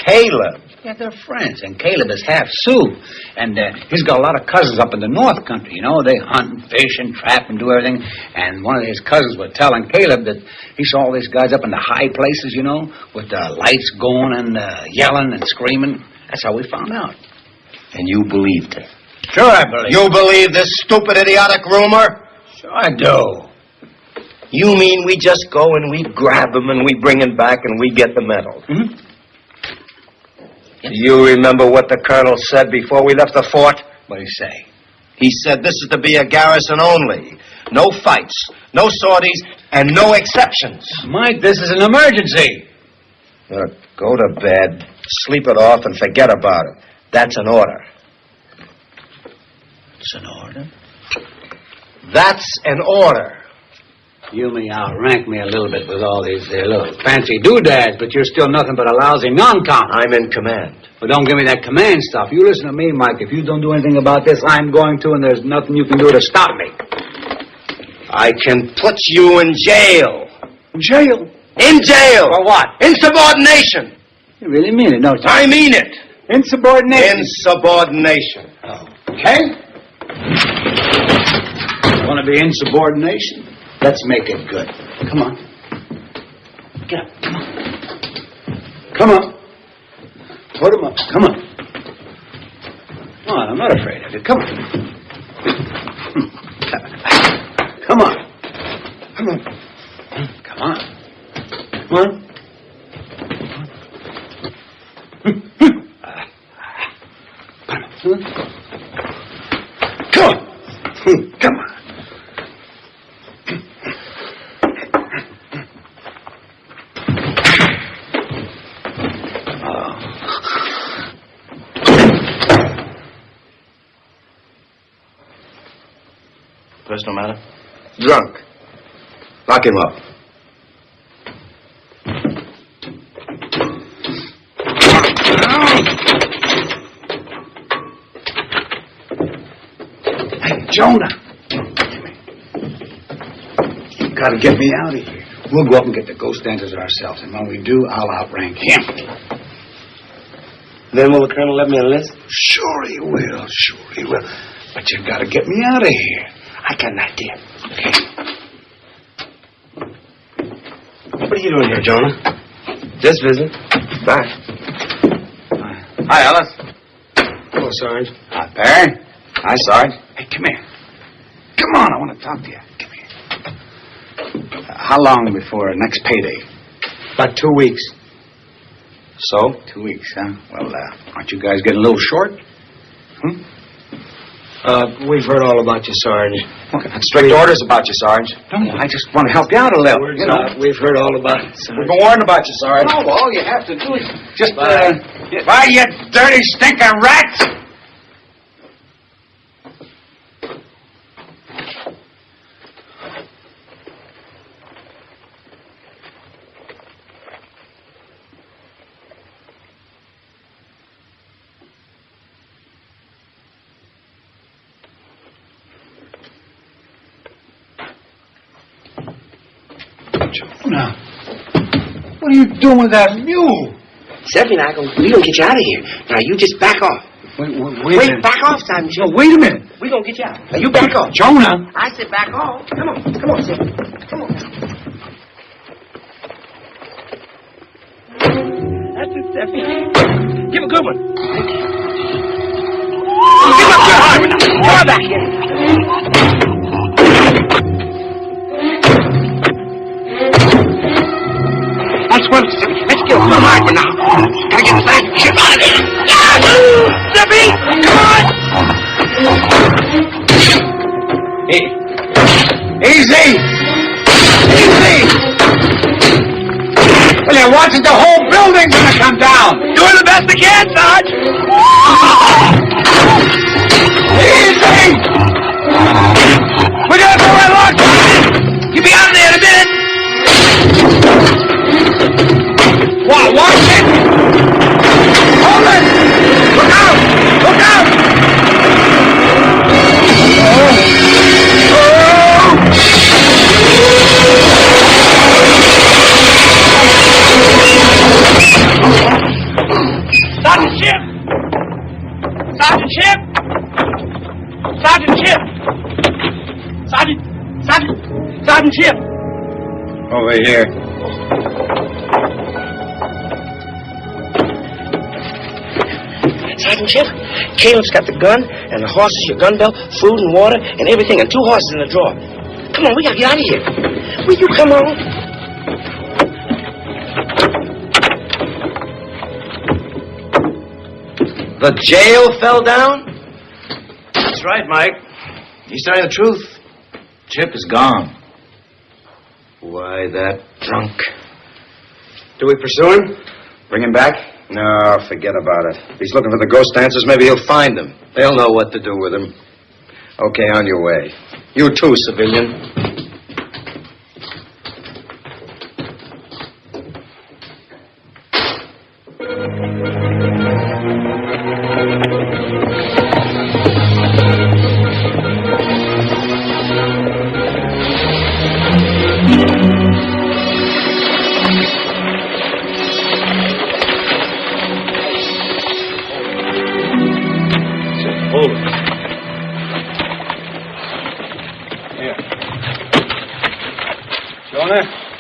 Caleb? Yeah, they're friends, and Caleb is half Sioux. And he's got a lot of cousins up in the North Country, you know. They hunt and fish and trap and do everything. And one of his cousins was telling Caleb that he saw all these guys up in the high places, you know, with the lights going and yelling and screaming. That's how we found out. And you believed it? Sure I believe. You believe this stupid, idiotic rumor? Sure I do. You mean we just go and we grab him and we bring him back and we get the medal? Mm-hmm. Do you remember what the colonel said before we left the fort? What did he say? He said this is to be a garrison only. No fights, no sorties, and no exceptions. Mike, this is an emergency. Look, go to bed, sleep it off, and forget about it. That's an order. It's an order? That's an order. You may outrank me a little bit with all these little fancy doodads, but you're still nothing but a lousy non-com. I'm in command. But don't give me that command stuff. You listen to me, Mike. If you don't do anything about this, I'm going to, and there's nothing you can do to stop me. I can put you in jail. Jail? In jail. For what? Insubordination. You really mean it, don't you? I mean it. Insubordination? Insubordination. Okay. You want to be insubordination? Let's make it good. Come on. Get up. Come on. Come on. Put him up. Come on. Come on. I'm not afraid of you. Come on. Come on. Come on. Come on. Come on. Come on. Come on. Personal matter? Drunk. Lock him up. Hey, Jonah. You gotta get me out of here. We'll go up and get the ghost dancers ourselves, and when we do, I'll outrank him. Then will the colonel let me enlist? Sure he will, sure he will. But you gotta get me out of here. I got an idea. What are you doing here, Jonah? Just visiting. Bye. Hi, Alice. Hello, Sarge. Hi, Barry. Hi, Sarge. Hey, come here. Come on, I want to talk to you. Come here. How long before next payday? About 2 weeks. So? 2 weeks, huh? Well, aren't you guys getting a little short? We've heard all about you, Sarge. Okay. Strict orders about you, Sarge. No, I just want to help you out a little. We've heard all about it, Sarge. We've been warned about you, Sarge. No, all you have to do is just, Why, you dirty stinking rats! Jonah, what are you doing with that mule? Sammy and I, we gonna get you out of here. Now, you just back off. Wait a minute. Back off, Simon. No, wait a minute. We gonna get you out. Now, you back off. Jonah. I said back off. Come on, Sammy. Come on. That's it, Sammy. Give a good one. Give a good hard one now. Come on back here. That's one, Sammy. Let's give a good hard one now. Gotta get the flag ship out of there. Sammy, come on. Hey. Easy. Well, you're watching the whole building's gonna come down. Doing the best I can, Sarge. Easy. We're gonna throw our lock. You'll be out of there in a minute. Watch it. Hold it. Look out. Look out. Sergeant Chip! Sergeant Chip! Sergeant Chip! Sergeant Chip! Over here. Sergeant Chip, Caleb's got the gun and the horses, your gun belt, food and water and everything, and 2 horses in the drawer. Come on, we gotta get out of here. Will you come on? The jail fell down? That's right, Mike. He's telling the truth. Chip is gone. Why, that drunk. Do we pursue him? Bring him back? No, forget about it. If he's looking for the ghost dancers, maybe he'll find them. They'll know what to do with him. Okay, on your way. You too, civilian.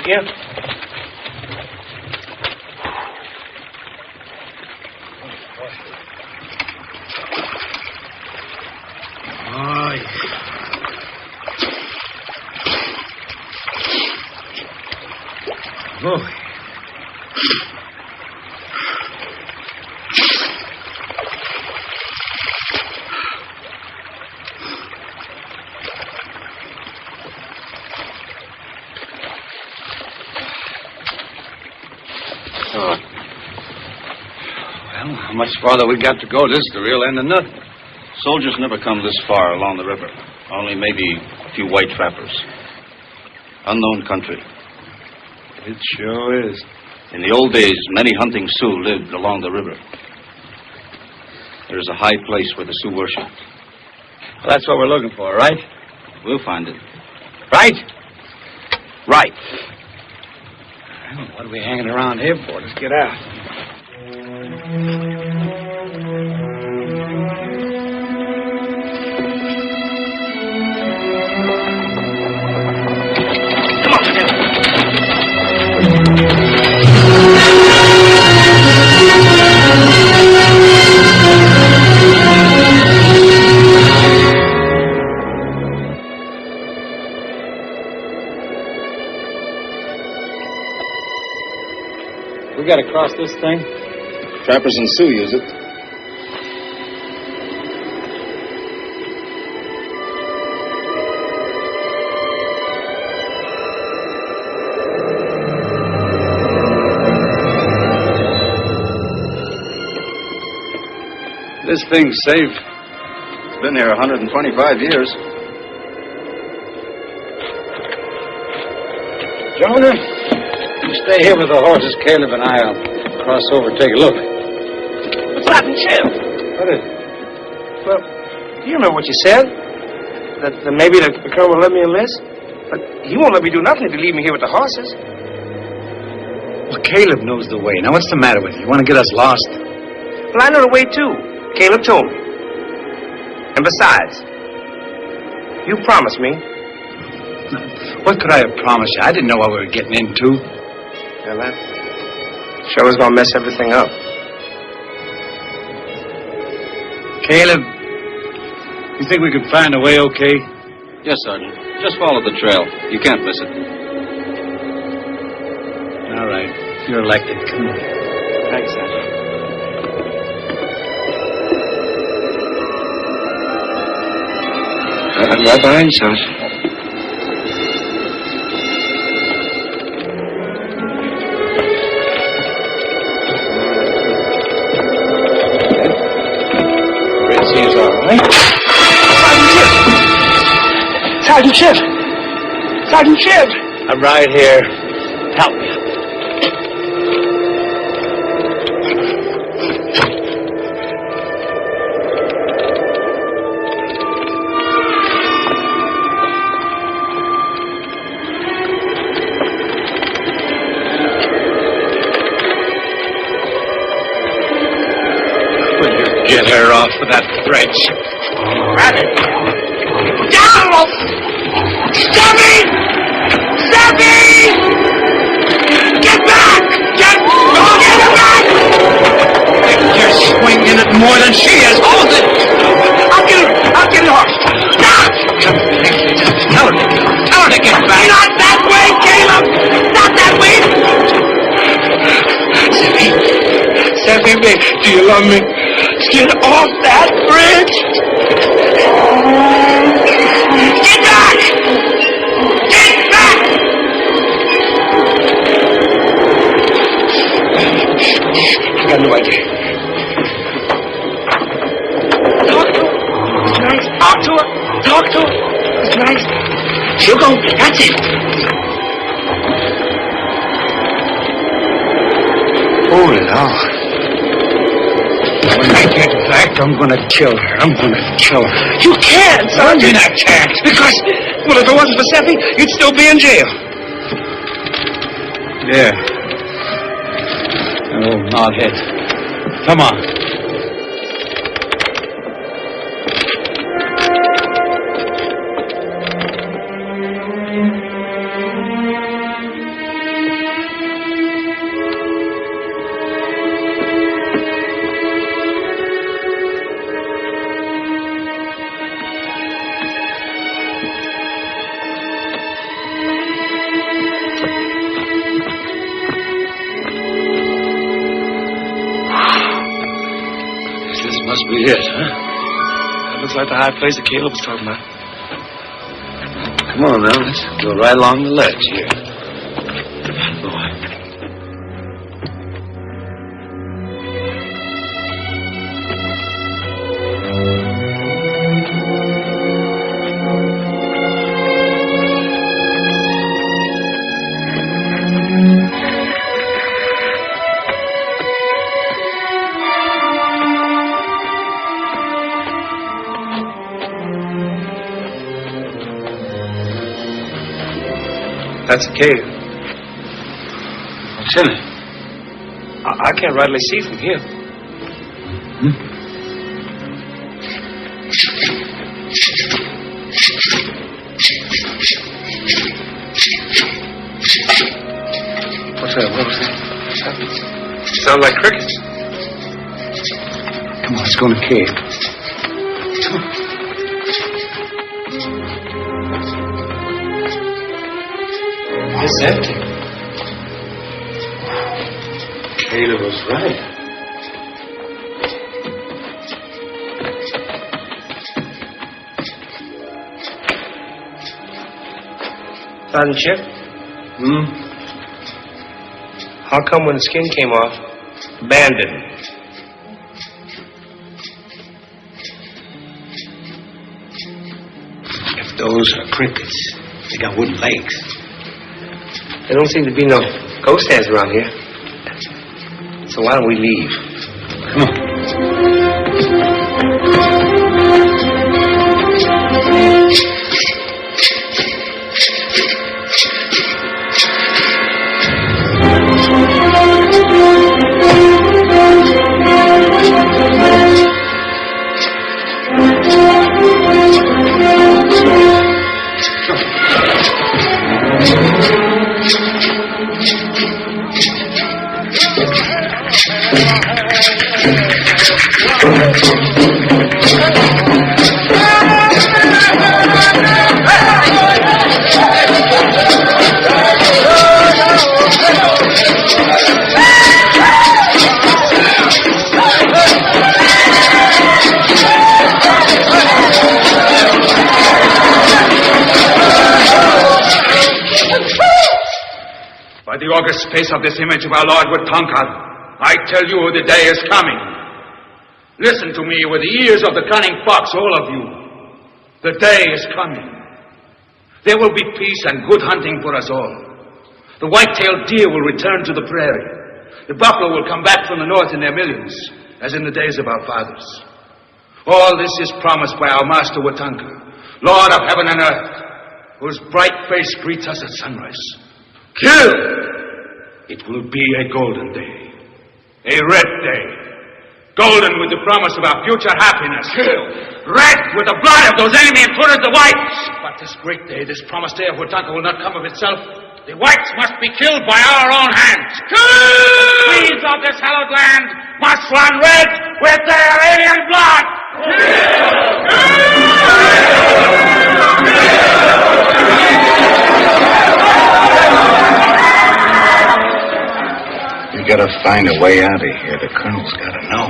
Yeah. Boy. Well, how much farther we got to go? This is the real end of nothing. Soldiers never come this far along the river. Only maybe a few white trappers. Unknown country. It sure is. In the old days, many hunting Sioux lived along the river. There's a high place where the Sioux worship. Well, that's what we're looking for, right? We'll find it. Right? Right. Well, what are we hanging around here for? Let's get out. We got to cross this thing? Trappers and Sioux use it. This thing's safe. It's been here 125 years. Jonah, you stay here with the horses. Caleb and I'll cross over and take a look. But Sergeant Chill. What is it? Well, do you remember what you said? That maybe the colonel will let me enlist? But he won't let me do nothing if you leave me here with the horses. Well, Caleb knows the way. Now, what's the matter with you? You want to get us lost? Well, I know the way, too. Caleb told me. And besides, you promised me. What could I have promised you? I didn't know what we were getting into. Well, that sure was going to mess everything up. Caleb, you think we could find a way okay? Yes, Sergeant. Just follow the trail. You can't miss it. All right. You're elected. Come on. Thanks, Sergeant. I'm right behind you, Sergeant. Redsea's all right. Sergeant Chill! Sergeant Chill! I'm right here. Help me. Get her off of that bridge. Grab it! Down! Sammy! Sammy! Get back! Get back! You're swinging it more than she is. Hold it! I'll get it off. Stop! Tell her to get back. Not that way, Caleb! Not that way! Sammy, do you love me? Get off that bridge! Get back! Get back! I got no idea. Talk to her. It's nice. Talk to her. Talk to her. It's nice. She'll go. That's it. Holy Lord. When I get back, I'm going to kill her. I'm going to kill her. You can't, Sergeant. I can't. Because, well, if it wasn't for Seppi, you'd still be in jail. Yeah. Oh, knothead. Come on. Must be it, huh? That looks like the high place that Caleb was talking about. Come on now, let's go right along the ledge here. Boy. that's the cave. What's in it? I can't rightly see from here. What's that? What was that? Sounds like crickets. Come on, let's go in the cave. Come on. It's empty. Caleb was right. Sergeant Chip? How come when the skin came off, the band didn't? If those are crickets, they got wooden legs. There don't seem to be no ghost hands around here. So why don't we leave? Come on. By the august space of this image of our Lord with Tonka, I tell you the day is coming. Listen to me with the ears of the cunning fox, all of you. The day is coming. There will be peace and good hunting for us all. The white-tailed deer will return to the prairie. The buffalo will come back from the north in their millions, as in the days of our fathers. All this is promised by our master Watanka, Lord of heaven and earth, whose bright face greets us at sunrise. Kill! It will be a golden day. A red day. Golden with the promise of our future happiness. Kill! Red with the blood of those enemy intruders, the whites. But this great day, this promised day of Watanka will not come of itself. The whites must be killed by our own hands. Kill! The seeds of this hallowed land must run red with their alien blood. We gotta find a way out of here. The colonel's gotta know.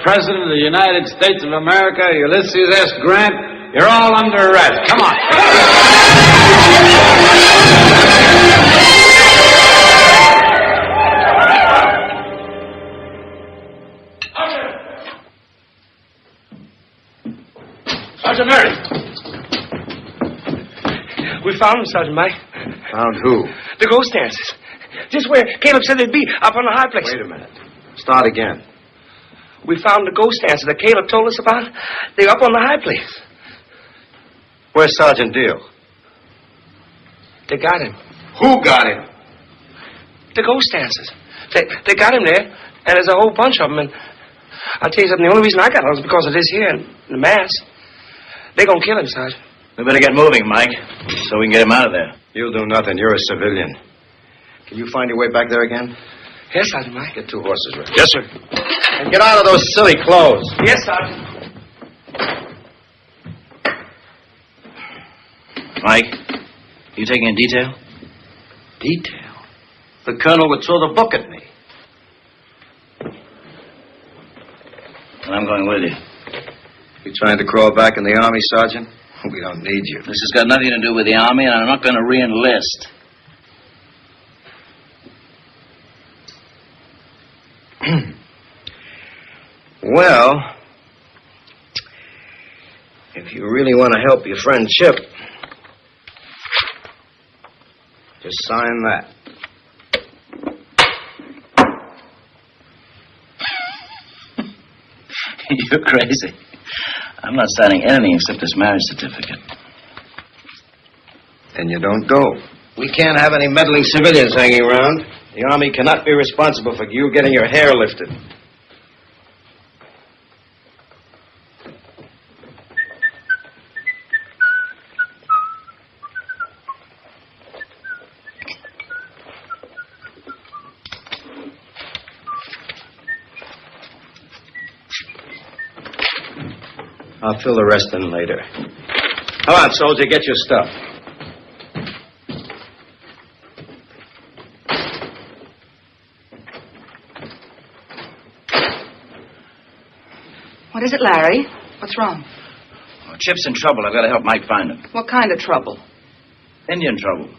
President of the United States of America, Ulysses S. Grant, you're all under arrest. Come on. Sergeant Murray. We found him, Sergeant Mike. Found who? The ghost dancers. Just where Caleb said they'd be, up on the high place. Wait a minute. Start again. We found the ghost dancer that Caleb told us about. They're up on the high place. Where's Sergeant Deal? They got him. Who got him? The ghost dancers. They got him there, and there's a whole bunch of them. And I'll tell you something, the only reason I got him was because of this here and the mask. They're going to kill him, Sergeant. We better get moving, Mike, so we can get him out of there. You'll do nothing. You're a civilian. Can you find your way back there again? Yes, Sergeant Mike. Get 2 horses ready. Yes, sir. And get out of those silly clothes. Yes, Sergeant. Mike, you taking a detail? Detail? The colonel would throw the book at me. And I'm going with you. You trying to crawl back in the army, Sergeant? We don't need you. This has got nothing to do with the army, and I'm not going to re-enlist. Well, if you really want to help your friend Chip, just sign that. You're crazy. I'm not signing anything except this marriage certificate. Then you don't go. We can't have any meddling civilians hanging around. The Army cannot be responsible for you getting your hair lifted. I'll fill the rest in later. Come on, soldier, get your stuff. What is it, Larry? What's wrong? Oh, Chip's in trouble. I've got to help Mike find him. What kind of trouble? Indian trouble.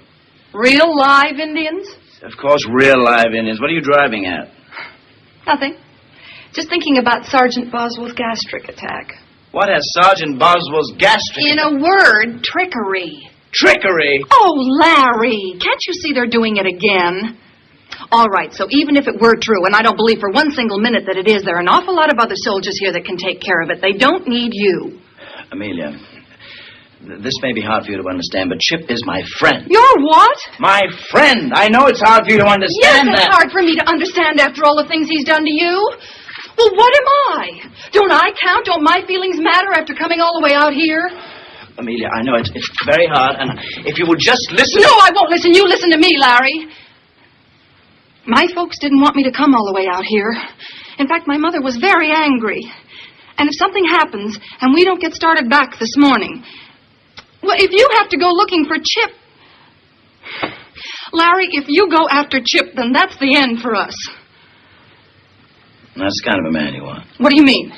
Real live Indians? Of course, real live Indians. What are you driving at? Nothing. Just thinking about Sergeant Boswell's gastric attack. What has Sergeant Boswell's gastric... In a word, trickery. Trickery? Oh, Larry, can't you see they're doing it again? All right, so even if it were true, and I don't believe for one single minute that it is, there are an awful lot of other soldiers here that can take care of it. They don't need you. Amelia, this may be hard for you to understand, but Chip is my friend. You're what? My friend. I know it's hard for you to understand yes, it's hard for me to understand after all the things he's done to you. Well, what am I? Don't I count? Don't my feelings matter after coming all the way out here? Amelia, I know it's very hard, and if you will just listen... No, I won't listen. You listen to me, Larry. My folks didn't want me to come all the way out here. In fact, my mother was very angry. And if something happens and we don't get started back this morning... Well, if you have to go looking for Chip... Larry, if you go after Chip, then that's the end for us. That's the kind of a man you want. What do you mean?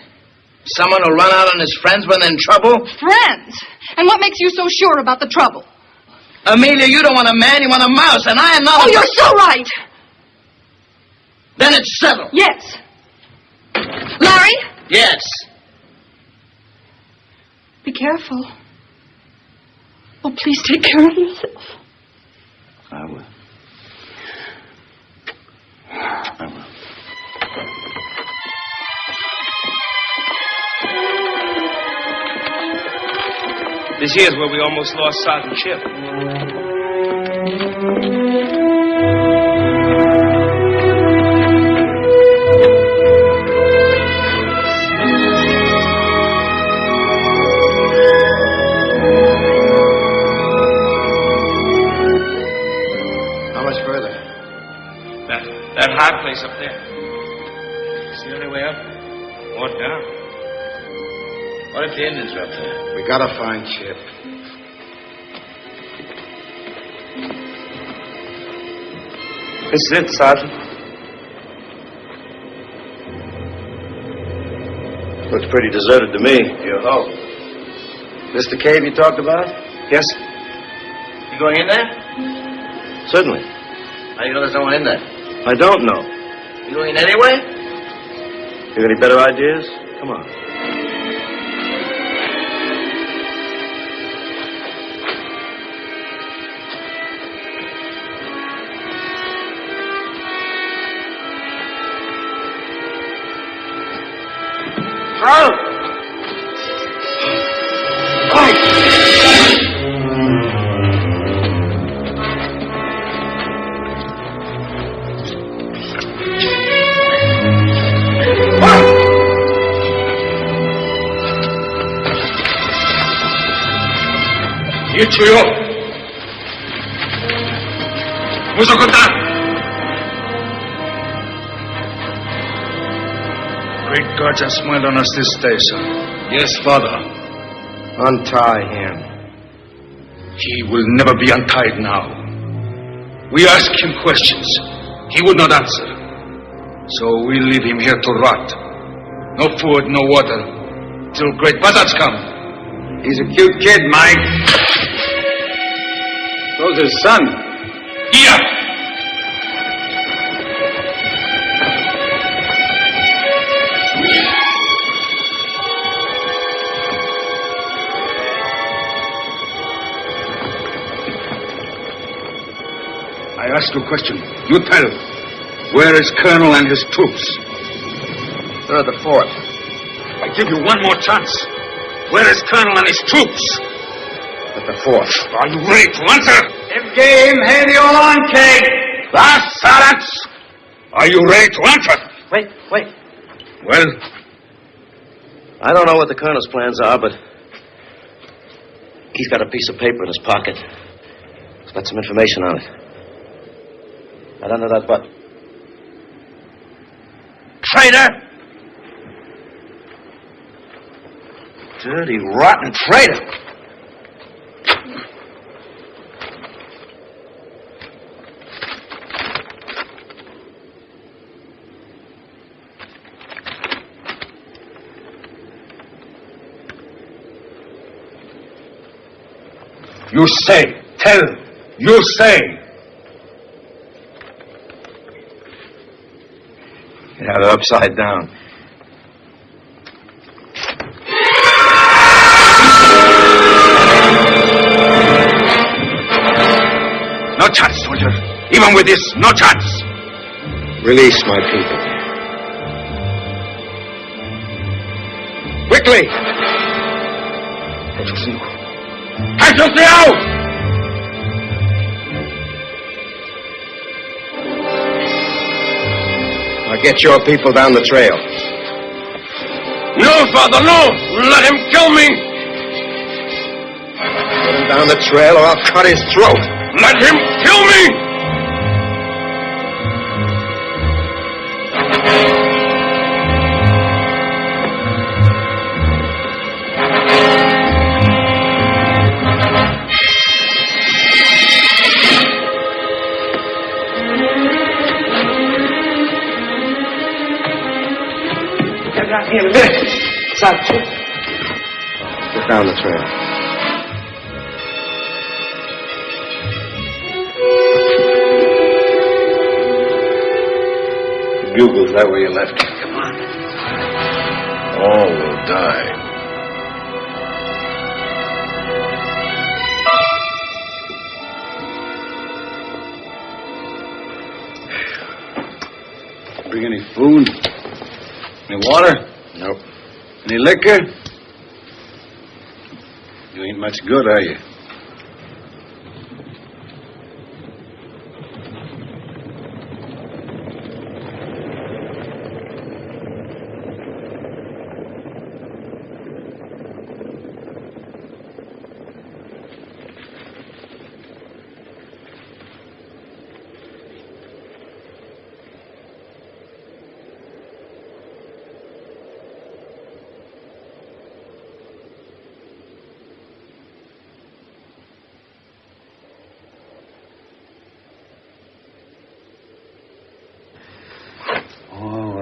Someone who'll run out on his friends when they're in trouble? Friends? And what makes you so sure about the trouble? Amelia, you don't want a man, you want a mouse, and I am not... Oh, you're so right! Then it's settled. Yes. Larry? Yes. Be careful. Oh, please take care of yourself. I will. I will. This here's where we almost lost Sergeant Chip. How much further? That high place up there. See any way up? Or down? What if the Indians are up there? We gotta find Chip. This is it, Sergeant. Looks pretty deserted to me. You hope. This the cave you talked about? Yes. You going in there? Certainly. How do you know there's no one in there? I don't know. You going in anyway? You have any better ideas? Come on. Corporal! Ichuyo! 무조건 다! Great gods have smiled on us this day, son. Yes, Father. Untie him. He will never be untied now. We ask him questions. He would not answer. So we leave him here to rot. No food, no water, till great buzzards come. He's a cute kid, Mike. So's his son. Here! I ask you a question. You tell. Where is Colonel and his troops? They're at the fort. I give you one more chance. Where is Colonel and his troops? At the fort. Are you ready to answer? If game, hey the alarm keg. Last silence. Are you ready to answer? Wait. Well? I don't know what the colonel's plans are, but he's got a piece of paper in his pocket. It's got some information on it. Right under that button. Traitor! Dirty, rotten traitor! You say, tell, you say. You have it upside down. No chance, soldier. Even with this, no chance. Release my people. Quickly! ¡Cállate out! Now get your people down the trail. No, Father, no! Let him kill me! Get him down the trail or I'll cut his throat. Let him kill me! Here in a minute. Sancho. Get down the trail. The bugle's right where you left it. Come on. All will die. Bring any food? Any water? Nope. Any liquor? You ain't much good, are you?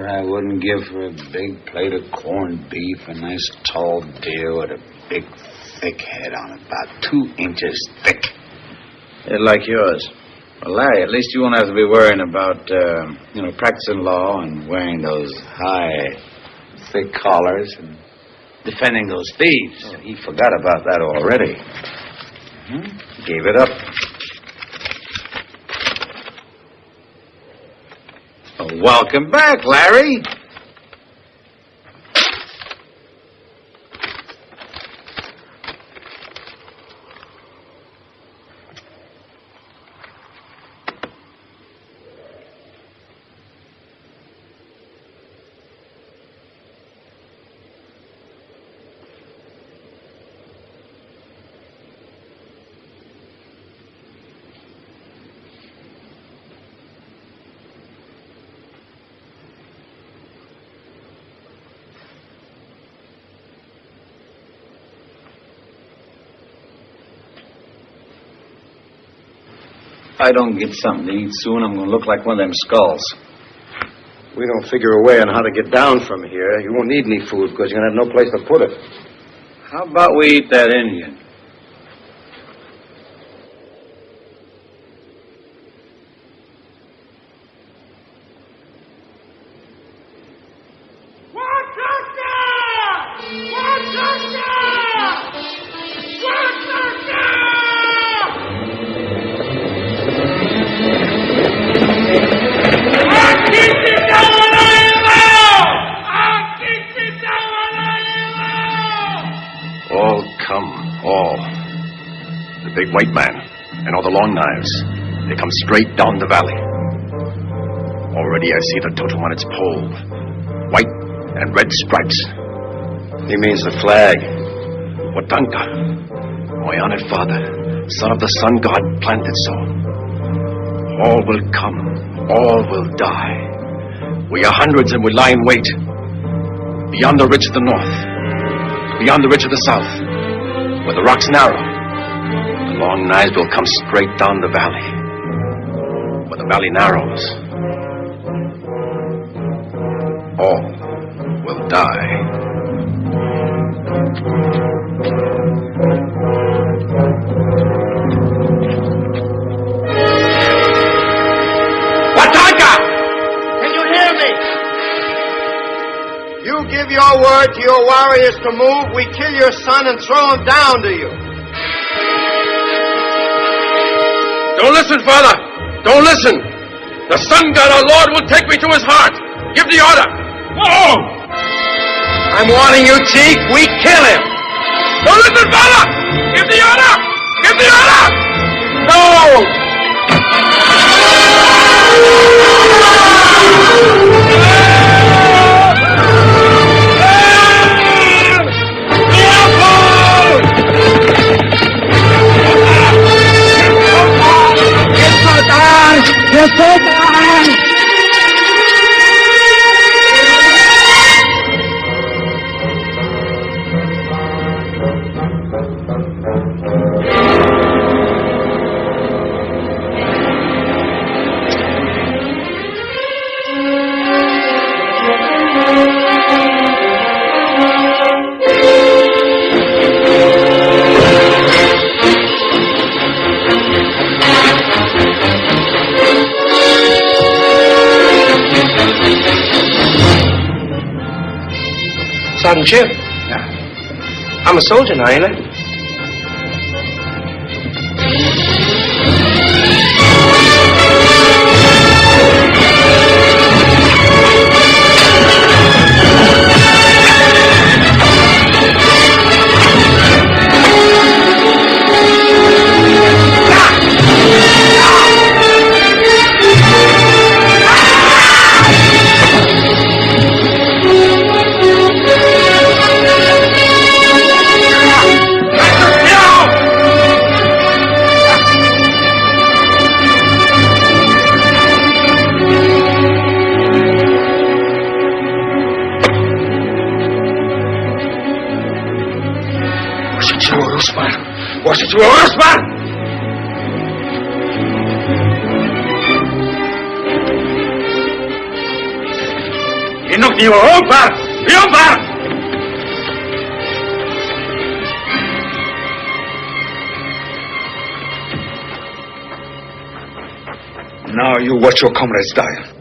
I wouldn't give for a big plate of corned beef, a nice tall deer with a big, thick head on it, about 2 inches thick. Like yours. Well, Larry, at least you won't have to be worrying about, practicing law and wearing those high, thick collars and defending those thieves. Oh, he forgot about that already. Mm-hmm. Gave it up. Welcome back, Larry. I don't get something to eat soon, I'm going to look like one of them skulls. We don't figure a way on how to get down from here. You won't need any food because you're going to have no place to put it. How about we eat that Indian? All come, all. The big white man and all the long knives. They come straight down the valley. Already I see the totem on its pole. White and red stripes. He means the flag. Watanka, my honored father, son of the sun god, planted so. All will come, all will die. We are hundreds and we lie in wait. Beyond the ridge of the north, beyond the ridge of the south, where the rocks narrow, the long knives will come straight down the valley. Where the valley narrows, all will die. Watanka! Can you hear me? You give your word to your warriors to move, we kill your son and throw him down to you. Don't listen, Father. Don't listen. The sun god, our Lord, will take me to his heart. Give the order. No! I'm warning you, Chief. We kill him. Don't listen, Father! Give the order! Give the order! No! Sergeant Chip. Yeah. I'm a soldier now, ain't I? Was it yours, man? Inok niyo par! Par! Now you watch your comrades die.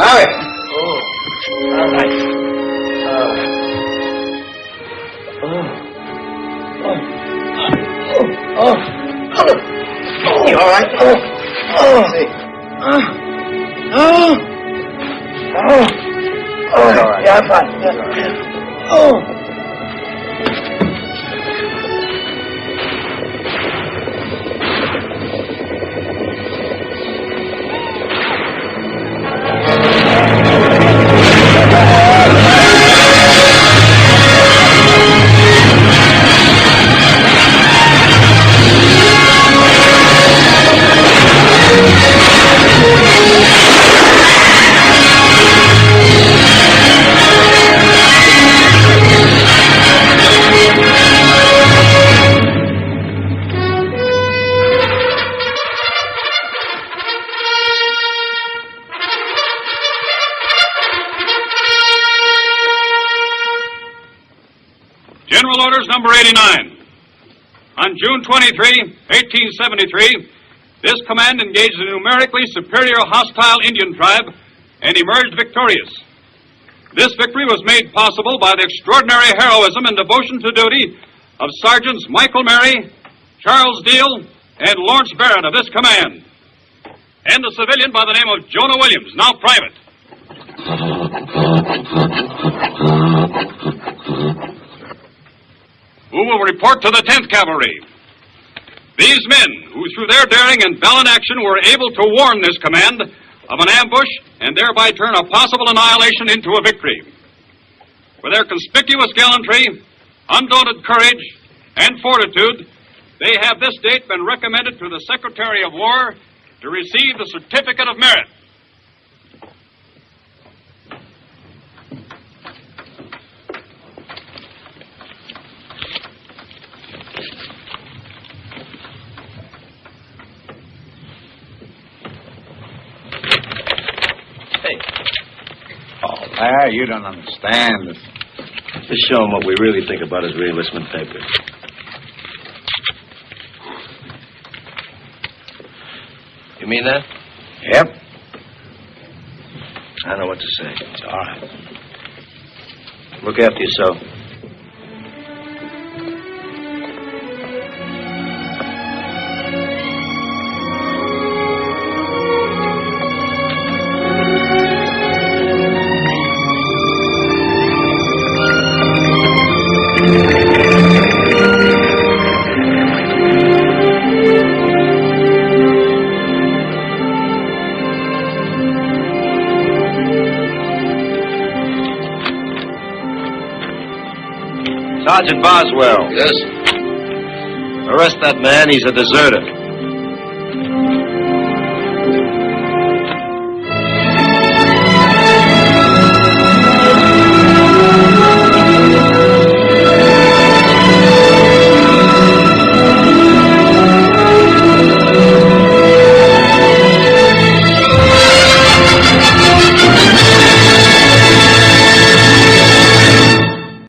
Larry. Oh, all right. You all right? All right. Yeah, I'm fine. Yeah. General Orders number 89. On June 23, 1873, this command engaged a numerically superior hostile Indian tribe and emerged victorious. This victory was made possible by the extraordinary heroism and devotion to duty of Sergeants Michael Mary, Charles Deal, and Lawrence Barrett of this command, and a civilian by the name of Jonah Williams, now private. Who will report to the 10th Cavalry. These men, who through their daring and valiant action were able to warn this command of an ambush and thereby turn a possible annihilation into a victory. For their conspicuous gallantry, undaunted courage, and fortitude, they have this date been recommended to the Secretary of War to receive the Certificate of Merit. Larry, you don't understand. Just show him what we really think about his reenlistment papers. You mean that? Yep. I don't know what to say. It's all right. Look after yourself. Sergeant Boswell. Yes? Arrest that man. He's a deserter.